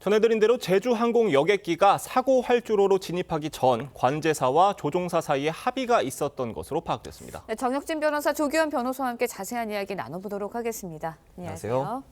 전해드린 대로 제주 항공 여객기가 사고 활주로로 진입하기 전 관제사와 조종사 사이에 합의가 있었던 것으로 파악됐습니다. 네, 정혁진 변호사, 조규현 변호사와 함께 자세한 이야기 나눠보도록 하겠습니다. 안녕하세요.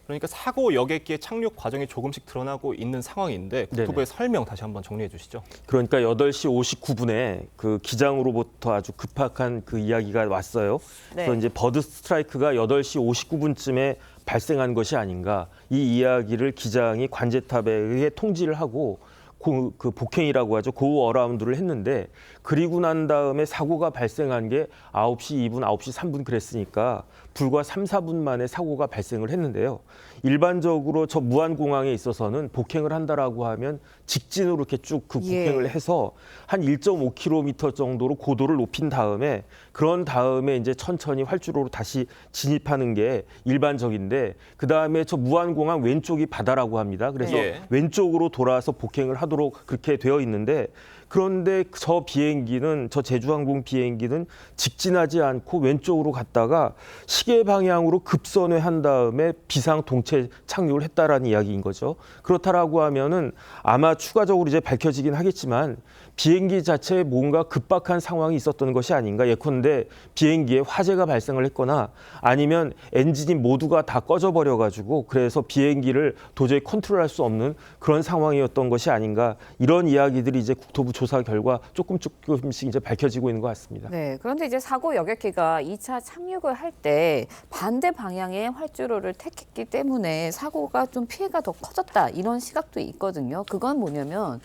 그러니까 사고 여객기의 착륙 과정이 조금씩 드러나고 있는 상황인데 국토부의 설명 다시 한번 정리해 주시죠. 그러니까 8시 59분에 그 기장으로부터 아주 급박한 그 이야기가 왔어요. 네. 그래서 이제 버드 스트라이크가 8시 59분쯤에 발생한 것이 아닌가. 이 이야기를 기장이 관제탑에 의해 통지를 하고 그 복행이라고 하죠. 고 어라운드를 했는데 그리고 난 다음에 사고가 발생한 게 9시 2분, 9시 3분 그랬으니까 불과 3, 4분 만에 사고가 발생을 했는데요. 일반적으로 저 무안공항에 있어서는 복행을 한다라고 하면 직진으로 이렇게 쭉 그 복행을 해서 한 1.5km 정도로 고도를 높인 다음에 그런 다음에 이제 천천히 활주로로 다시 진입하는 게 일반적인데 그다음에 저 무안공항 왼쪽이 바다라고 합니다. 그래서 왼쪽으로 돌아서 복행을 하도록 그렇게 되어 있는데 그런데 저 비행기는 저 제주항공 비행기는 직진하지 않고 왼쪽으로 갔다가 시계 방향으로 급선회한 다음에 비상 동체 착륙을 했다라는 이야기인 거죠. 그렇다라고 하면은 아마 추가적으로 이제 밝혀지긴 하겠지만 비행기 자체에 뭔가 급박한 상황이 있었던 것이 아닌가. 예컨대 비행기에 화재가 발생을 했거나 아니면 엔진이 모두가 다 꺼져버려가지고 그래서 비행기를 도저히 컨트롤할 수 없는 그런 상황이었던 것이 아닌가. 이런 이야기들이 이제 국토부 조사 결과 조금씩 이제 밝혀지고 있는 것 같습니다. 네, 그런데 이제 사고 여객기가 2차 착륙을 할 때 반대 방향의 활주로를 택했기 때문에 사고가 좀 피해가 더 커졌다 이런 시각도 있거든요. 그건 뭐냐면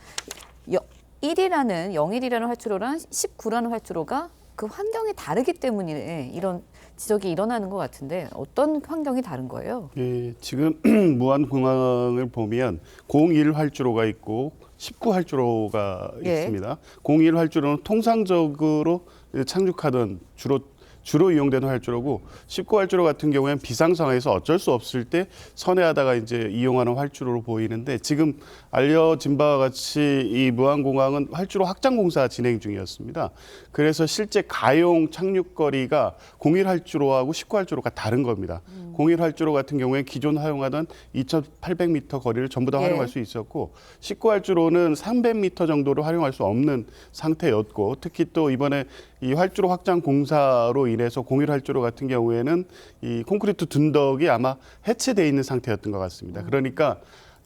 01이라는 활주로랑 19라는 활주로가 그 환경이 다르기 때문에 이런 지적이 일어나는 것 같은데 어떤 환경이 다른 거예요? 예, 지금 무안공항을 보면 01 활주로가 있고 19 활주로가 있습니다. 01 활주로는 통상적으로 착륙하던 주로 주로 이용되는 활주로고 19활주로 같은 경우에는 비상 상황에서 어쩔 수 없을 때 선회하다가 이제 이용하는 활주로로 보이는데 지금 알려진 바와 같이 이 무안공항은 활주로 확장 공사 진행 중이었습니다. 그래서 실제 가용 착륙거리가 01활주로하고 19활주로가 다른 겁니다. 01활주로 같은 경우에 기존 활용하던 2,800m 거리를 전부 다 활용할 수 있었고 19활주로는 300m 정도를 활용할 수 없는 상태였고 특히 또 이번에 이 활주로 확장 공사로 인해서 01활주로 같은 경우에는 이 콘크리트 둔덕이 아마 해체돼 있는 상태였던 것 같습니다. 그러니까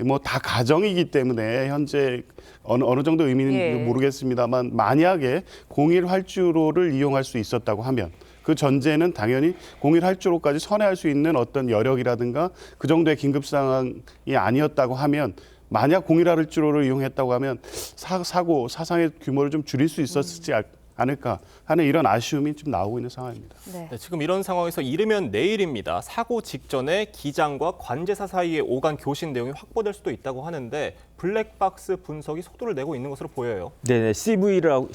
뭐 다 가정이기 때문에 현재 어느 정도 의미는 모르겠습니다만 만약에 01활주로를 이용할 수 있었다고 하면 그 전제는 당연히 01활주로까지 선회할 수 있는 어떤 여력이라든가 그 정도의 긴급 상황이 아니었다고 하면 만약 01활주로를 이용했다고 하면 사상의 규모를 좀 줄일 수 있었지 않을까 하는 이런 아쉬움이 좀 나오고 있는 상황입니다. 네, 지금 이런 상황에서 이르면 내일입니다. 사고 직전에 기장과 관제사 사이에 오간 교신 내용이 확보될 수도 있다고 하는데 블랙박스 분석이 속도를 내고 있는 것으로 보여요. 네, CVR이라고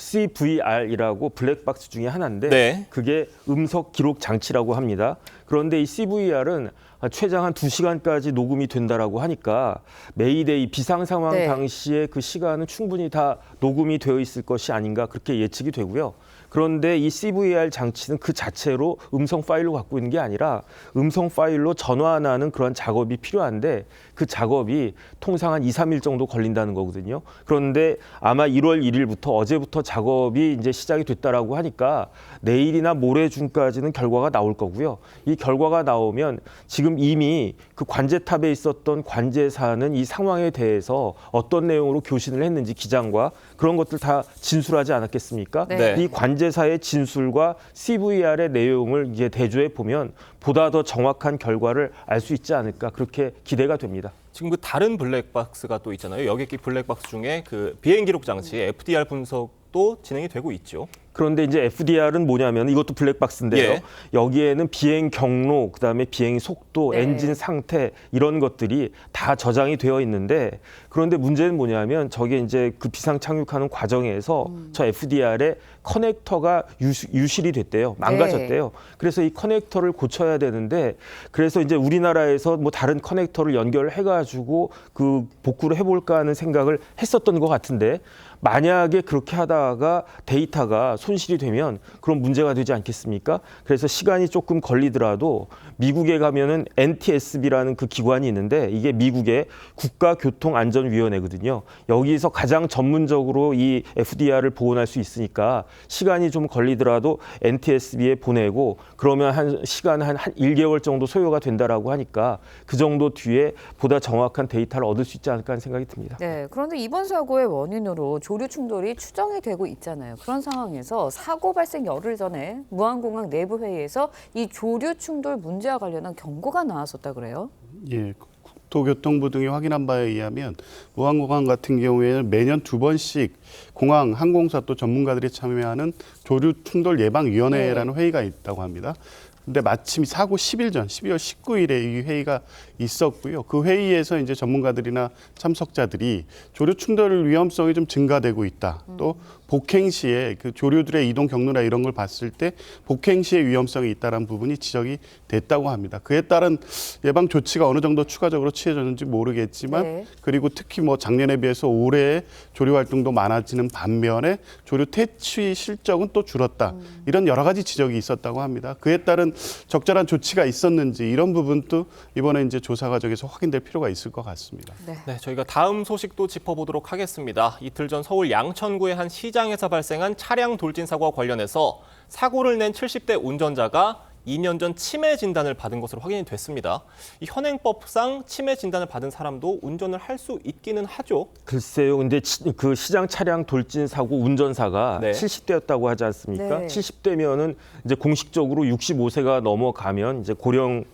블랙박스 중에 하나인데 그게 음성 기록 장치라고 합니다. 그런데 이 CVR은 최장 한 2시간까지 녹음이 된다라고 하니까 메이데이 비상 상황 당시에 그 시간은 충분히 다 녹음이 되어 있을 것이 아닌가 그렇게 예측이 되고요. 그런데 이 CVR 장치는 그 자체로 음성 파일로 갖고 있는 게 아니라 음성 파일로 전환하는 그런 작업이 필요한데 그 작업이 통상 한 2, 3일 정도 걸린다는 거거든요. 그런데 아마 1월 1일부터 어제부터 작업이 이제 시작이 됐다라고 하니까 내일이나 모레 중까지는 결과가 나올 거고요. 이 결과가 나오면 지금 이미 그 관제탑에 있었던 관제사는 이 상황에 대해서 어떤 내용으로 교신을 했는지 기장과 그런 것들 다 진술하지 않았겠습니까? 이 관제사의 진술과 CVR의 내용을 이제 대조해 보면 보다 더 정확한 결과를 알 수 있지 않을까 그렇게 기대가 됩니다. 지금 그 다른 블랙박스가 또 있잖아요. 여객기 블랙박스 중에 그 비행 기록 장치 FDR 분석도 진행이 되고 있죠. 그런데 이제 FDR은 뭐냐면 이것도 블랙박스인데요. 여기에는 비행 경로, 그다음에 비행 속도, 엔진 상태 이런 것들이 다 저장이 되어 있는데 그런데 문제는 뭐냐면 저게 이제 그 비상 착륙하는 과정에서 저 FDR에 커넥터가 유실이 됐대요. 망가졌대요. 그래서 이 커넥터를 고쳐야 되는데 그래서 이제 우리나라에서 뭐 다른 커넥터를 연결해 가지고 그 복구를 해볼까 하는 생각을 했었던 것 같은데 만약에 그렇게 하다가 데이터가 손실이 되면 그런 문제가 되지 않겠습니까? 그래서 시간이 조금 걸리더라도 미국에 가면은 NTSB라는 그 기관이 있는데 이게 미국의 국가교통안전위원회거든요. 여기서 가장 전문적으로 이 FDR을 보존할 수 있으니까 시간이 좀 걸리더라도 NTSB에 보내고 그러면 한 시간 한 1개월 정도 소요가 된다라고 하니까 그 정도 뒤에 보다 정확한 데이터를 얻을 수 있지 않을까 하는 생각이 듭니다. 네, 그런데 이번 사고의 원인으로 조류 충돌이 추정이 되고 있잖아요. 그런 상황에서 사고 발생 열흘 전에 무안공항 내부 회의에서 이 조류 충돌 문제와 관련한 경고가 나왔었다 그래요? 예. 국토교통부 등이 확인한 바에 의하면 무안공항 같은 경우에는 매년 2번씩 공항, 항공사 또 전문가들이 참여하는 조류 충돌 예방위원회라는 회의가 있다고 합니다. 근데 마침 사고 10일 전 12월 19일에 이 회의가 있었고요. 그 회의에서 이제 전문가들이나 참석자들이 조류 충돌 위험성이 좀 증가되고 있다. 또 복행 시에 그 조류들의 이동 경로나 이런 걸 봤을 때 복행 시의 위험성이 있다는 부분이 지적이 됐다고 합니다. 그에 따른 예방 조치가 어느 정도 추가적으로 취해졌는지 모르겠지만 그리고 특히 뭐 작년에 비해서 올해 조류 활동도 많아지는 반면에 조류 퇴치 실적은 또 줄었다. 이런 여러 가지 지적이 있었다고 합니다. 그에 따른 적절한 조치가 있었는지 이런 부분도 이번에 이제 조사 과정에서 확인될 필요가 있을 것 같습니다. 네, 저희가 다음 소식도 짚어보도록 하겠습니다. 이틀 전 서울 양천구의 한 시장에서 발생한 차량 돌진 사고와 관련해서 사고를 낸 70대 운전자가 2년 전 치매 진단을 받은 것으로 확인이 됐습니다. 이 현행법상 치매 진단을 받은 사람도 운전을 할 수 있기는 하죠. 글쎄요. 근데 그 시장 차량 돌진 사고 운전사가 70대였다고 하지 않습니까? 70대면은 이제 공식적으로 65세가 넘어가면 이제 고령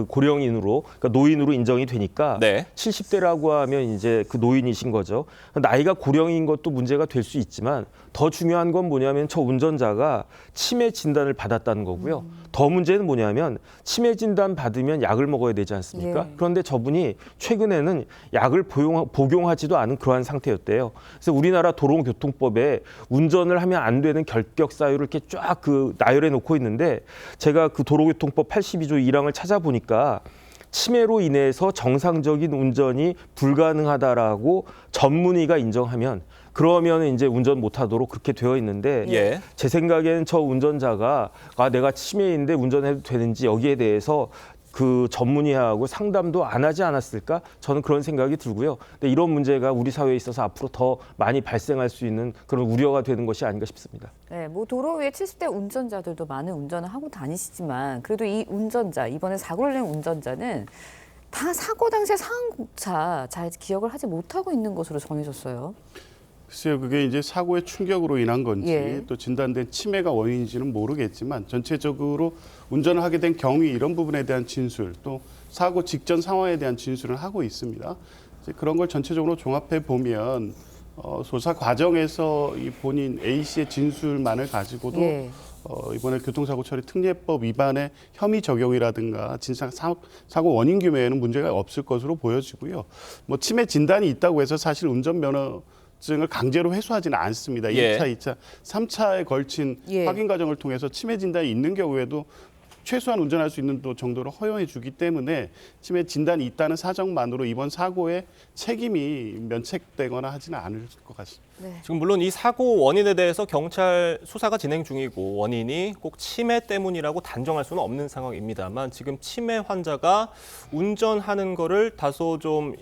고령인으로 그러니까 노인으로 인정이 되니까 70대라고 하면 이제 그 노인이신 거죠. 나이가 고령인 것도 문제가 될 수 있지만 더 중요한 건 뭐냐면 저 운전자가 치매 진단을 받았다는 거고요. 있어요. 더 문제는 뭐냐면 치매 진단 받으면 약을 먹어야 되지 않습니까? 예. 그런데 저분이 최근에는 약을 복용하지도 않은 그러한 상태였대요. 그래서 우리나라 도로교통법에 운전을 하면 안 되는 결격 사유를 이렇게 쫙 나열해 놓고 있는데 제가 그 도로교통법 82조 1항을 찾아보니까 치매로 인해서 정상적인 운전이 불가능하다라고 전문의가 인정하면 그러면 이제 운전 못하도록 그렇게 되어 있는데 예. 제 생각에는 저 운전자가 내가 치매인데 운전해도 되는지 여기에 대해서 그 전문의하고 상담도 안 하지 않았을까? 저는 그런 생각이 들고요. 근데 이런 문제가 우리 사회에 있어서 앞으로 더 많이 발생할 수 있는 그런 우려가 되는 것이 아닌가 싶습니다. 네, 뭐 도로 위에 70대 운전자들도 많은 운전을 하고 다니시지만 그래도 이 운전자, 이번에 사고를 낸 운전자는 다 사고 당시의 상황조차 잘 기억을 하지 못하고 있는 것으로 전해졌어요. 글쎄요, 그게 이제 사고의 충격으로 인한 건지 예. 또 진단된 치매가 원인인지는 모르겠지만 전체적으로 운전을 하게 된 경위 이런 부분에 대한 진술 또 사고 직전 상황에 대한 진술을 하고 있습니다. 이제 그런 걸 전체적으로 종합해 보면 조사 과정에서 이 본인 A 씨의 진술만을 가지고도 예. 이번에 교통사고 처리 특례법 위반의 혐의 적용이라든가 진상 사고 원인 규명에는 문제가 없을 것으로 보여지고요. 뭐 치매 진단이 있다고 해서 사실 운전면허 증을 강제로 회수하지는 않습니다. 예. 1차, 2차, 3차에 걸친 예. 확인 과정을 통해서 치매 진단이 있는 경우에도 최소한 운전할 수 있는 정도로 허용해 주기 때문에 치매 진단이 있다는 사정만으로 이번 사고의 책임이 면책되거나 하지는 않을 것 같습니다. 네. 지금 물론 이 사고 원인에 대해서 경찰 수사가 진행 중이고 원인이 꼭 치매 때문이라고 단정할 수는 없는 상황입니다만 지금 치매 환자가 운전하는 거를 다소 좀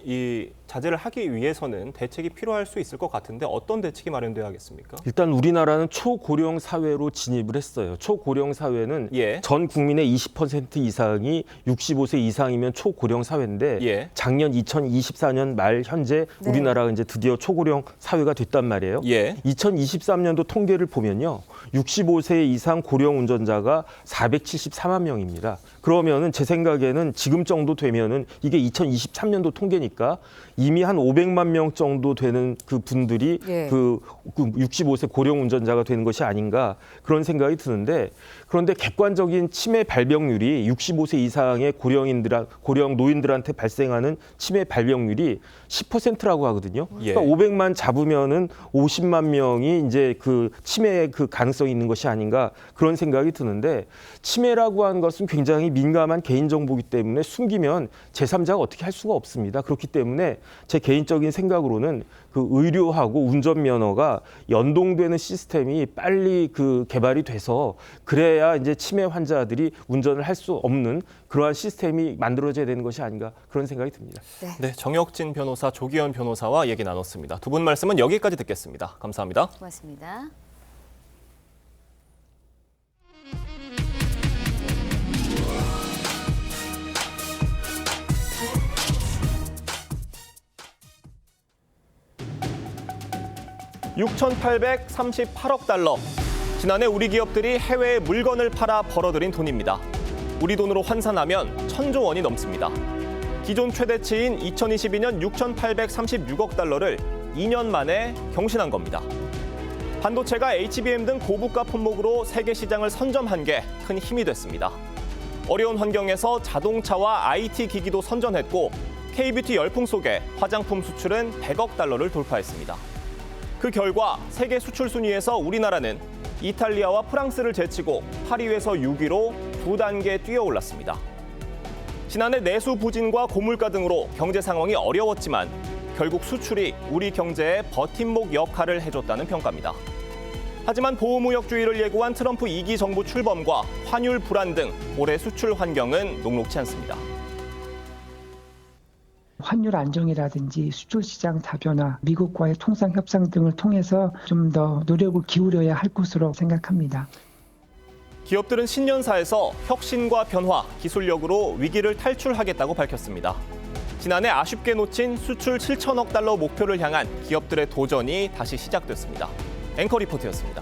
자제를 하기 위해서는 대책이 필요할 수 있을 것 같은데 어떤 대책이 마련돼야겠습니까? 일단 우리나라는 초고령 사회로 진입을 했어요. 초고령 사회는 예. 전 국민의 20% 이상이 65세 이상이면 초고령 사회인데 예. 작년 2024년 말 현재 네. 우리나라가 이제 드디어 초고령 사회가 됐단 말이에요. 예. 2023년도 통계를 보면요. 65세 이상 고령 운전자가 474만 명입니다. 그러면은 제 생각에는 지금 정도 되면은 이게 2023년도 통계니까 이미 한 500만 명 정도 되는 그 분들이 예. 그 65세 고령 운전자가 되는 것이 아닌가 그런 생각이 드는데 그런데 객관적인 치매 발병률이 65세 이상의 고령 노인들한테 발생하는 치매 발병률이 10%라고 하거든요. 예. 그러니까 500만 잡으면은 50만 명이 이제 그 치매의 그 가능성이 있는 것이 아닌가 그런 생각이 드는데 치매라고 하는 것은 굉장히 민감한 개인정보이기 때문에 숨기면 제3자가 어떻게 할 수가 없습니다. 그렇기 때문에 제 개인적인 생각으로는 그 의료하고 운전면허가 연동되는 시스템이 빨리 그 개발이 돼서 그래야 이제 치매 환자들이 운전을 할 수 없는 그러한 시스템이 만들어져야 되는 것이 아닌가 그런 생각이 듭니다. 네, 정혁진 변호사, 조기현 변호사와 얘기 나눴습니다. 두 분 말씀은 여기까지 듣겠습니다. 감사합니다. 고맙습니다. $6,838억 달러. 지난해 우리 기업들이 해외에 물건을 팔아 벌어들인 돈입니다. 우리 돈으로 환산하면 1,000조 원이 넘습니다. 기존 최대치인 2022년 6,836억 달러를 2년 만에 경신한 겁니다. 반도체가 HBM 등 고부가 품목으로 세계 시장을 선점한 게 큰 힘이 됐습니다. 어려운 환경에서 자동차와 IT 기기도 선전했고 K뷰티 열풍 속에 화장품 수출은 100억 달러를 돌파했습니다. 그 결과 세계 수출 순위에서 우리나라는 이탈리아와 프랑스를 제치고 8위에서 6위로 2단계 뛰어올랐습니다. 지난해 내수 부진과 고물가 등으로 경제 상황이 어려웠지만 결국 수출이 우리 경제의 버팀목 역할을 해줬다는 평가입니다. 하지만 보호무역주의를 예고한 트럼프 2기 정부 출범과 환율 불안 등 올해 수출 환경은 녹록치 않습니다. 환율 안정이라든지 수출 시장 다변화, 미국과의 통상 협상 등을 통해서 좀 더 노력을 기울여야 할 것으로 생각합니다. 기업들은 신년사에서 혁신과 변화, 기술력으로 위기를 탈출하겠다고 밝혔습니다. 지난해 아쉽게 놓친 수출 7천억 달러 목표를 향한 기업들의 도전이 다시 시작됐습니다. 앵커 리포트였습니다.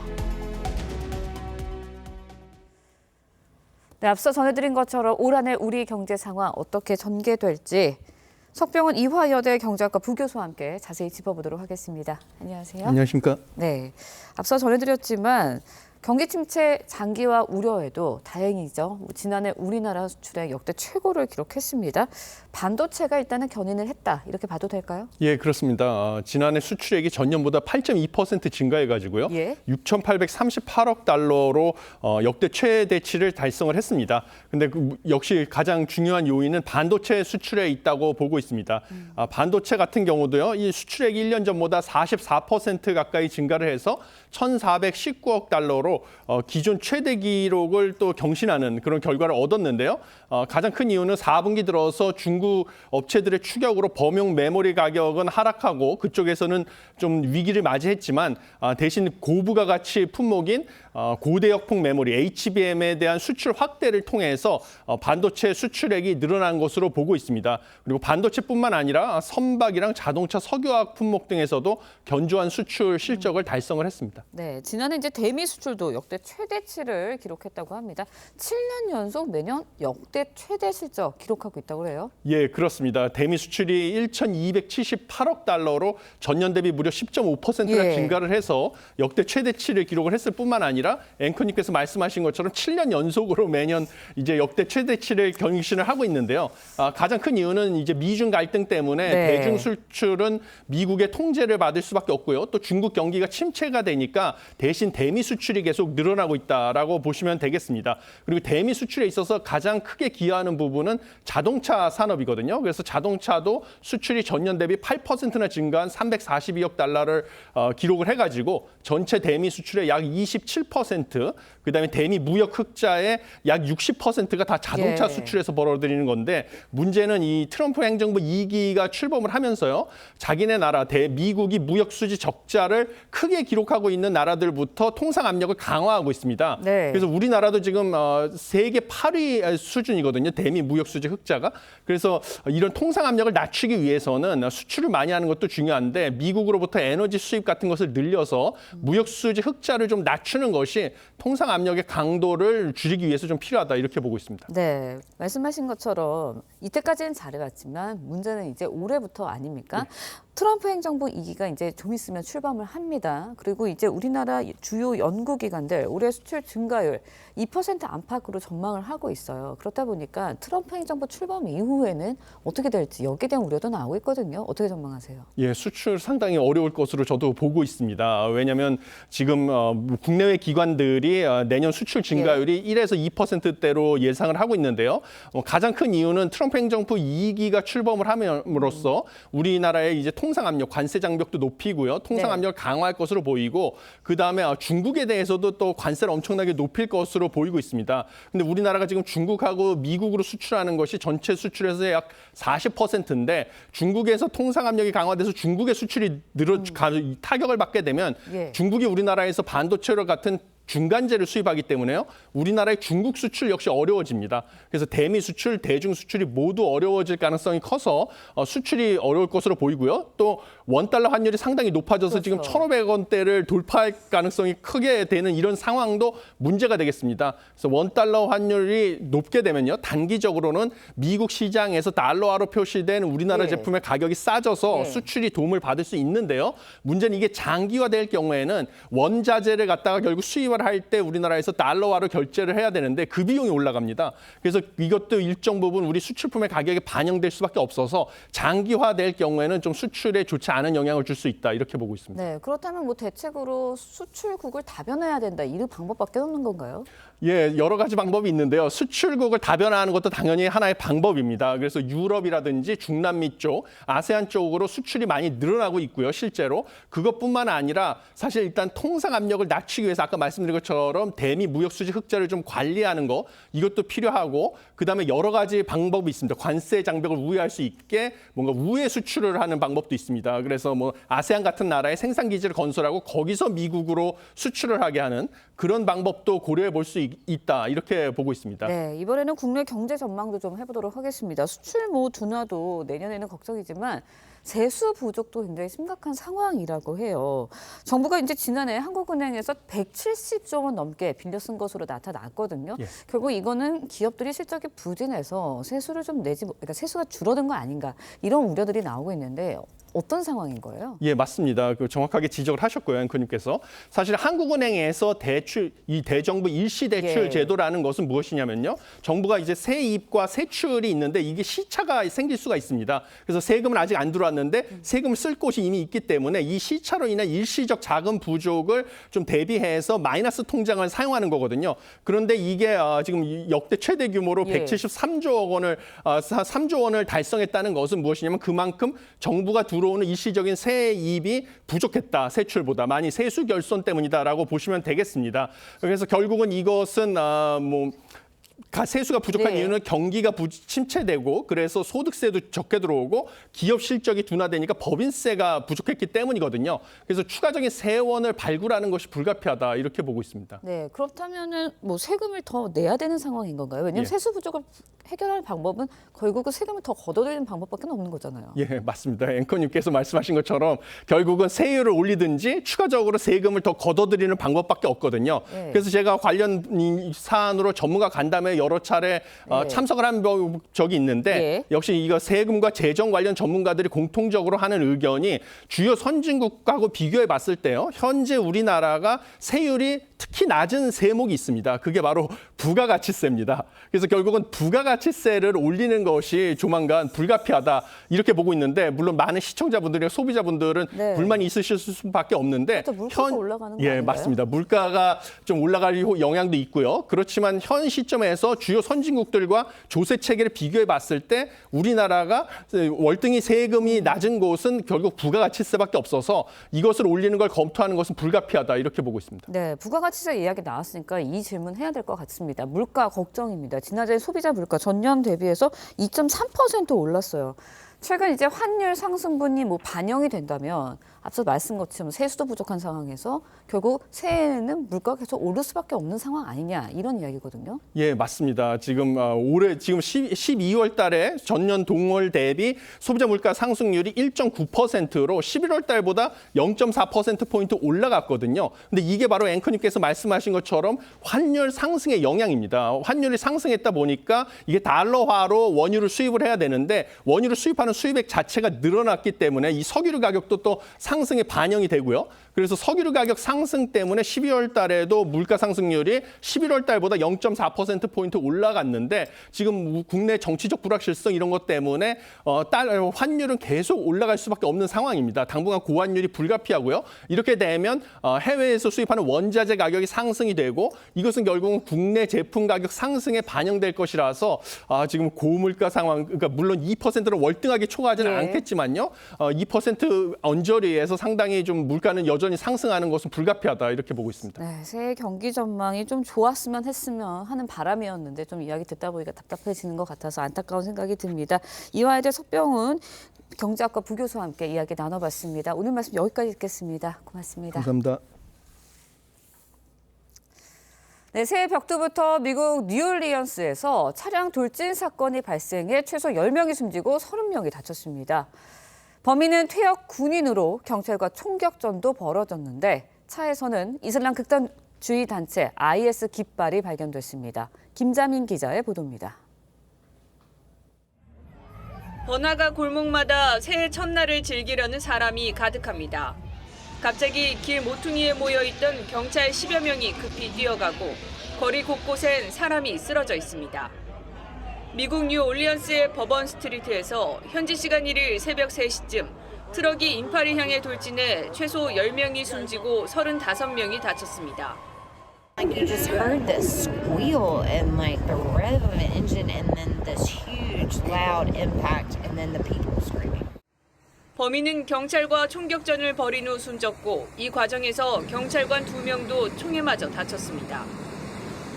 네, 앞서 전해드린 것처럼 올 한 해 우리 경제 상황 어떻게 전개될지 석병원 이화여대 경제학과 부교수와 함께 자세히 짚어보도록 하겠습니다. 안녕하세요. 안녕하십니까? 네, 앞서 전해드렸지만 경기 침체 장기화 우려에도 다행이죠. 지난해 우리나라 수출액 역대 최고를 기록했습니다. 반도체가 일단은 견인을 했다. 이렇게 봐도 될까요? 예, 그렇습니다. 지난해 수출액이 전년보다 8.2% 증가해가지고요. 예. 6,838억 달러로 역대 최대치를 달성을 했습니다. 근데 역시 가장 중요한 요인은 반도체 수출에 있다고 보고 있습니다. 반도체 같은 경우도요, 이 수출액이 1년 전보다 44% 가까이 증가를 해서 1,419억 달러로 기존 최대 기록을 또 경신하는 그런 결과를 얻었는데요. 가장 큰 이유는 4분기 들어서 중국 업체들의 추격으로 범용 메모리 가격은 하락하고 그쪽에서는 좀 위기를 맞이했지만 대신 고부가 가치 품목인 고대역폭 메모리 HBM에 대한 수출 확대를 통해서 반도체 수출액이 늘어난 것으로 보고 있습니다. 그리고 반도체뿐만 아니라 선박이랑 자동차 석유화학 품목 등에서도 견조한 수출 실적을 달성을 했습니다. 네, 지난해 이제 대미 수출도 역대 최대치를 기록했다고 합니다. 7년 연속 매년 역대 최대 실적 기록하고 있다고 해요. 예, 그렇습니다. 대미 수출이 1,278억 달러로 전년 대비 무려 10.5%나 예. 증가를 해서 역대 최대치를 기록을 했을 뿐만 아니라 앵커님께서 말씀하신 것처럼 7년 연속으로 매년 이제 역대 최대치를 경신을 하고 있는데요. 가장 큰 이유는 이제 미중 갈등 때문에 네. 대중 수출은 미국의 통제를 받을 수밖에 없고요. 또 중국 경기가 침체가 되니까 대신 대미 수출이 계속 늘어나고 있다라고 보시면 되겠습니다. 그리고 대미 수출에 있어서 가장 크게 기여하는 부분은 자동차 산업이거든요. 그래서 자동차도 수출이 전년 대비 8%나 증가한 342억 달러를 기록을 해가지고 전체 대미 수출의 약 27%, 그다음에 대미 무역 흑자의 약 60%가 다 자동차 예. 수출에서 벌어들이는 건데 문제는 이 트럼프 행정부 2기가 출범을 하면서요. 자기네 나라 미국이 무역 수지 적자를 크게 기록하고 있는 나라들부터 통상 압력을 강화하고 있습니다. 네. 그래서 우리나라도 지금 세계 8위 수준이거든요. 대미 무역 수지 흑자가. 그래서 이런 통상 압력을 낮추기 위해서는 수출을 많이 하는 것도 중요한데 미국으로부터 에너지 수입 같은 것을 늘려서 무역 수지 흑자를 좀 낮추는 것이 통상 압력의 강도를 줄이기 위해서 좀 필요하다 이렇게 보고 있습니다. 네, 말씀하신 것처럼 이때까지는 잘해왔지만 문제는 이제 올해부터 아닙니까? 네. 트럼프 행정부 2기가 이제 좀 있으면 출범을 합니다. 그리고 이제 우리나라 주요 연구기관들 올해 수출 증가율 2% 안팎으로 전망을 하고 있어요. 그렇다 보니까 트럼프 행정부 출범 이후에는 어떻게 될지 여기에 대한 우려도 나오고 있거든요. 어떻게 전망하세요? 예, 수출 상당히 어려울 것으로 저도 보고 있습니다. 왜냐하면 지금 국내외 기관들이 내년 수출 증가율이 1에서 2%대로 예상을 하고 있는데요. 가장 큰 이유는 트럼프 행정부 2기가 출범을 함으로써 우리나라의 이제 통상 압력, 관세 장벽도 높이고요. 통상 압력을 강화할 것으로 보이고 그다음에 중국에 대해서도 또 관세를 엄청나게 높일 것으로 보이고 있습니다. 근데 우리나라가 지금 중국하고 미국으로 수출하는 것이 전체 수출에서 약 40%인데 중국에서 통상 압력이 강화돼서 중국의 수출이 타격을 받게 되면 중국이 우리나라에서 반도체로 같은 중간재를 수입하기 때문에요. 우리나라의 중국 수출 역시 어려워집니다. 그래서 대미 수출, 대중 수출이 모두 어려워질 가능성이 커서 수출이 어려울 것으로 보이고요. 또 원달러 환율이 상당히 높아져서 지금 1,500원대를 돌파할 가능성이 크게 되는 이런 상황도 문제가 되겠습니다. 그래서 원달러 환율이 높게 되면요. 단기적으로는 미국 시장에서 달러화로 표시된 우리나라 제품의 가격이 싸져서 수출이 도움을 받을 수 있는데요. 문제는 이게 장기화될 경우에는 원자재를 갖다가 결국 수입을 할 때 우리나라에서 달러화로 결제를 해야 되는데 그 비용이 올라갑니다. 그래서 이것도 일정 부분 우리 수출품의 가격에 반영될 수밖에 없어서 장기화될 경우에는 좀 수출에 좋지 않은 영향을 줄 수 있다 이렇게 보고 있습니다. 네, 그렇다면 뭐 대책으로 수출국을 다변화해야 된다 이 방법밖에 없는 건가요? 예, 여러 가지 방법이 있는데요. 수출국을 다변화하는 것도 당연히 하나의 방법입니다. 그래서 유럽이라든지 중남미 쪽, 아세안 쪽으로 수출이 많이 늘어나고 있고요. 실제로 그것뿐만 아니라 사실 일단 통상 압력을 낮추기 위해서 아까 말씀드린 것처럼 대미 무역 수지 흑자를 좀 관리하는 거 이것도 필요하고 그다음에 여러 가지 방법이 있습니다. 관세 장벽을 우회할 수 있게 뭔가 우회 수출을 하는 방법도 있습니다. 그래서 뭐 아세안 같은 나라에 생산 기지를 건설하고 거기서 미국으로 수출을 하게 하는 그런 방법도 고려해 볼 수 있다 이렇게 보고 있습니다. 네, 이번에는 국내 경제 전망도 좀 해보도록 하겠습니다. 수출 둔화도 내년에는 걱정이지만 세수 부족도 굉장히 심각한 상황이라고 해요. 정부가 이제 지난해 한국은행에서 170조 원 넘게 빌려 쓴 것으로 나타났거든요. 결국 이거는 기업들이 실적이 부진해서 세수를 좀 그러니까 세수가 줄어든 거 아닌가 이런 우려들이 나오고 있는데 어떤 상황인 거예요? 예, 맞습니다. 정확하게 지적을 하셨고요, 앵커님께서. 사실 한국은행에서 이 대정부 일시 대출 예. 제도라는 것은 무엇이냐면요. 정부가 이제 세입과 세출이 있는데 이게 시차가 생길 수가 있습니다. 그래서 세금은 아직 안 들어왔는데 세금을 쓸 곳이 이미 있기 때문에 이 시차로 인한 일시적 자금 부족을 좀 대비해서 마이너스 통장을 사용하는 거거든요. 그런데 이게 지금 역대 최대 규모로 예. 173조 원을 3조 원을 달성했다는 것은 무엇이냐면 그만큼 정부가 들어오는 일시적인 세입이 부족했다. 세출보다 많이 세수 결손 때문이다라고 보시면 되겠습니다. 그래서 결국은 이것은 세수가 부족한 네. 이유는 경기가 침체되고 그래서 소득세도 적게 들어오고 기업 실적이 둔화되니까 법인세가 부족했기 때문이거든요. 그래서 추가적인 세원을 발굴하는 것이 불가피하다 이렇게 보고 있습니다. 네, 그렇다면은 뭐 세금을 더 내야 되는 상황인 건가요? 왜냐하면 예. 세수 부족을 해결할 방법은 결국은 세금을 더 걷어들이는 방법밖에 없는 거잖아요. 예, 맞습니다. 앵커님께서 말씀하신 것처럼 결국은 세율을 올리든지 추가적으로 세금을 더 걷어들이는 방법밖에 없거든요. 예. 그래서 제가 관련 사안으로 전문가 간담회 여러 차례 참석을 한 적이 있는데 예. 역시 이거 세금과 재정 관련 전문가들이 공통적으로 하는 의견이 주요 선진국하고 비교해 봤을 때요. 현재 우리나라가 세율이 특히 낮은 세목이 있습니다. 그게 바로 부가가치세입니다. 그래서 결국은 부가가치세를 올리는 것이 조만간 불가피하다 이렇게 보고 있는데 물론 많은 시청자분들이나 소비자분들은 네. 불만이 있으실 수밖에 없는데 물가가 올라가는 거 예, 아닌가요? 맞습니다. 물가가 좀 올라갈 영향도 있고요. 그렇지만 현 시점에서 주요 선진국들과 조세 체계를 비교해 봤을 때 우리나라가 월등히 세금이 낮은 곳은 결국 부가가치세밖에 없어서 이것을 올리는 걸 검토하는 것은 불가피하다 이렇게 보고 있습니다. 네, 부가가치세 이야기 나왔으니까 이 질문 해야 될 것 같습니다. 물가 걱정입니다. 지난해 소비자 물가 전년 대비해서 2.3% 올랐어요. 최근 이제 환율 상승분이 반영이 된다면 앞서 말씀 것처럼 세수도 부족한 상황에서 결국 새해에는 물가가 계속 오를 수밖에 없는 상황 아니냐 이런 이야기거든요. 예, 맞습니다. 지금 올해 지금 12월 달에 전년 동월 대비 소비자 물가 상승률이 1.9%로 11월 달보다 0.4% 포인트 올라갔거든요. 근데 이게 바로 앵커님께서 말씀하신 것처럼 환율 상승의 영향입니다. 환율이 상승했다 보니까 이게 달러화로 원유를 수입을 해야 되는데 원유를 수입하는 수입액 자체가 늘어났기 때문에 이 석유류 가격도 또 상승에 반영이 되고요. 그래서 석유류 가격 상승 때문에 12월 달에도 물가 상승률이 11월 달보다 0.4%포인트 올라갔는데 지금 국내 정치적 불확실성 이런 것 때문에 환율은 계속 올라갈 수밖에 없는 상황입니다. 당분간 고환율이 불가피하고요. 이렇게 되면 해외에서 수입하는 원자재 가격이 상승이 되고 이것은 결국은 국내 제품 가격 상승에 반영될 것이라서 지금 고물가 상황, 그러니까 물론 2%를 월등하게 초과하지는 네. 않겠지만요. 2% 언저리에서 상당히 좀 물가는 여전히 상승하는 것은 불가피하다 이렇게 보고 있습니다. 네, 새해 경기 전망이 좀 좋았으면 했으면 하는 바람이었는데 좀 이야기 듣다 보니까 답답해지는 것 같아서 안타까운 생각이 듭니다. 이화여대 석병훈 경제학과 부교수와 함께 이야기 나눠봤습니다. 오늘 말씀 여기까지 듣겠습니다. 고맙습니다. 감사합니다. 네, 새해 벽두부터 미국 뉴올리언스에서 차량 돌진 사건이 발생해 최소 10명이 숨지고 30명이 다쳤습니다. 범인은 퇴역 군인으로 경찰과 총격전도 벌어졌는데 차에서는 이슬람 극단주의 단체 IS 깃발이 발견됐습니다. 김자민 기자의 보도입니다. 번화가 골목마다 새해 첫날을 즐기려는 사람이 가득합니다. 갑자기 길 모퉁이에 모여있던 경찰 10여 명이 급히 뛰어가고 거리 곳곳엔 사람이 쓰러져 있습니다. 미국 뉴올리언스의 버번 스트리트에서 현지 시간 1일 새벽 3시쯤 트럭이 인파를 향해 돌진해 최소 10명이 숨지고 35명이 다쳤습니다. You just heard this squeal and the rev of an engine and then this huge loud impact and then the people screaming. 범인은 경찰과 총격전을 벌인 후 숨졌고 이 과정에서 경찰관 2명도 총에 맞아 다쳤습니다.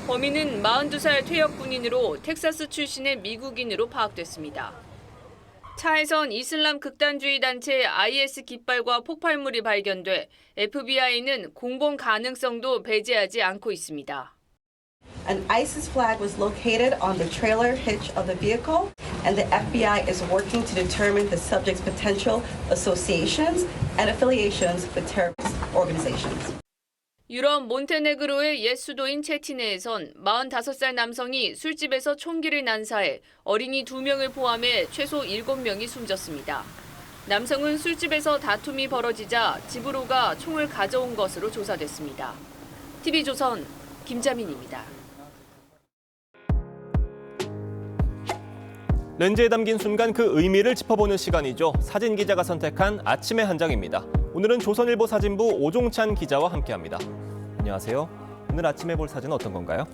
범인은 42살 퇴역 군인으로 텍사스 출신의 미국인으로 파악됐습니다. 차에선 이슬람 극단주의 단체 IS 깃발과 폭발물이 발견돼 FBI는 공범 가능성도 배제하지 않고 있습니다. An ISIS flag was located on the trailer hitch of the vehicle, and the FBI is working to determine the subject's potential associations and affiliations with terrorist organizations. 유럽 몬테네그로의 옛 수도인 체티네에선 45살 남성이 술집에서 총기를 난사해 어린이 2명을 포함해 최소 7명이 숨졌습니다. 남성은 술집에서 다툼이 벌어지자 집으로 가 총을 가져온 것으로 조사됐습니다. TV조선 김자민입니다. 렌즈에 담긴 순간 그 의미를 짚어보는 시간이죠. 사진 기자가 선택한 아침의 한 장입니다. 오늘은 조선일보 사진부 오종찬 기자와 함께합니다. 안녕하세요. 오늘 아침에 볼 사진은 어떤 건가요?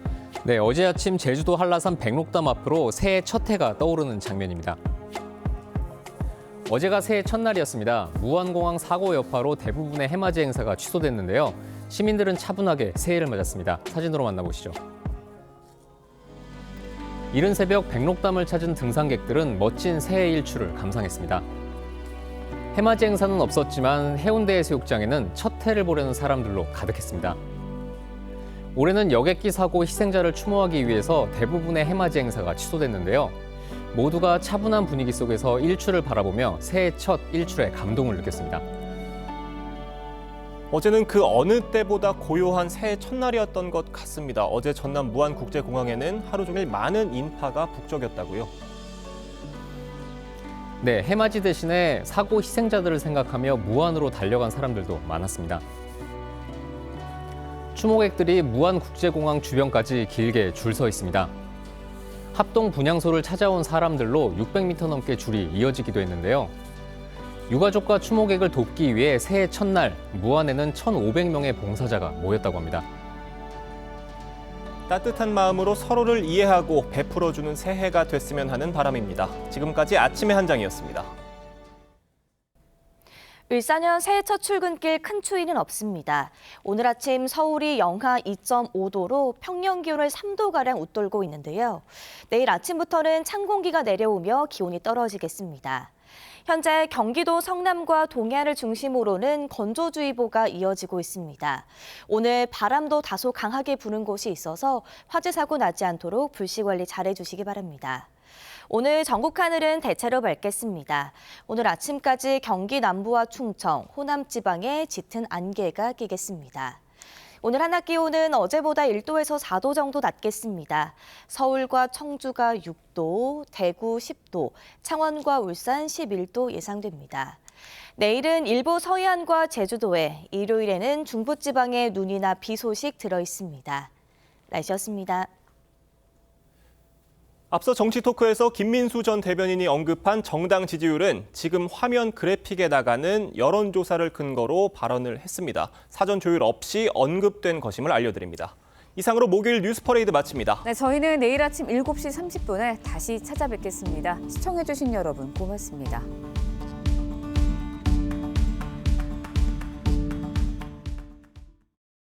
네, 어제 아침 제주도 한라산 백록담 앞으로 새해 첫 해가 떠오르는 장면입니다. 어제가 새해 첫날이었습니다. 무안공항 사고 여파로 대부분의 해맞이 행사가 취소됐는데요. 시민들은 차분하게 새해를 맞았습니다. 사진으로 만나보시죠. 이른 새벽 백록담을 찾은 등산객들은 멋진 새해 일출을 감상했습니다. 해맞이 행사는 없었지만 해운대 해수욕장에는 첫 해를 보려는 사람들로 가득했습니다. 올해는 여객기 사고 희생자를 추모하기 위해서 대부분의 해맞이 행사가 취소됐는데요. 모두가 차분한 분위기 속에서 일출을 바라보며 새해 첫 일출에 감동을 느꼈습니다. 어제는 그 어느 때보다 고요한 새해 첫날이었던 것 같습니다. 어제 전남 무안국제공항에는 하루 종일 많은 인파가 북적였다고요. 네, 해맞이 대신에 사고 희생자들을 생각하며 무안으로 달려간 사람들도 많았습니다. 추모객들이 무안국제공항 주변까지 길게 줄 서 있습니다. 합동 분향소를 찾아온 사람들로 600m 넘게 줄이 이어지기도 했는데요. 유가족과 추모객을 돕기 위해 새해 첫날 무안에는 1,500명의 봉사자가 모였다고 합니다. 따뜻한 마음으로 서로를 이해하고 베풀어주는 새해가 됐으면 하는 바람입니다. 지금까지 아침의 한 장이었습니다. 울산현 새해 첫 출근길 큰 추위는 없습니다. 오늘 아침 서울이 영하 2.5도로 평년 기온을 3도가량 웃돌고 있는데요. 내일 아침부터는 찬 공기가 내려오며 기온이 떨어지겠습니다. 현재 경기도 성남과 동해안을 중심으로는 건조주의보가 이어지고 있습니다. 오늘 바람도 다소 강하게 부는 곳이 있어서 화재 사고 나지 않도록 불씨 관리 잘해주시기 바랍니다. 오늘 전국 하늘은 대체로 맑겠습니다. 오늘 아침까지 경기 남부와 충청, 호남 지방에 짙은 안개가 끼겠습니다. 오늘 한낮 기온은 어제보다 1도에서 4도 정도 낮겠습니다. 서울과 청주가 6도, 대구 10도, 창원과 울산 11도 예상됩니다. 내일은 일부 서해안과 제주도에, 일요일에는 중부지방에 눈이나 비 소식 들어 있습니다. 날씨였습니다. 앞서 정치 토크에서 김민수 전 대변인이 언급한 정당 지지율은 지금 화면 그래픽에 나가는 여론조사를 근거로 발언을 했습니다. 사전 조율 없이 언급된 것임을 알려드립니다. 이상으로 목요일 뉴스 퍼레이드 마칩니다. 네, 저희는 내일 아침 7시 30분에 다시 찾아뵙겠습니다. 시청해주신 여러분 고맙습니다.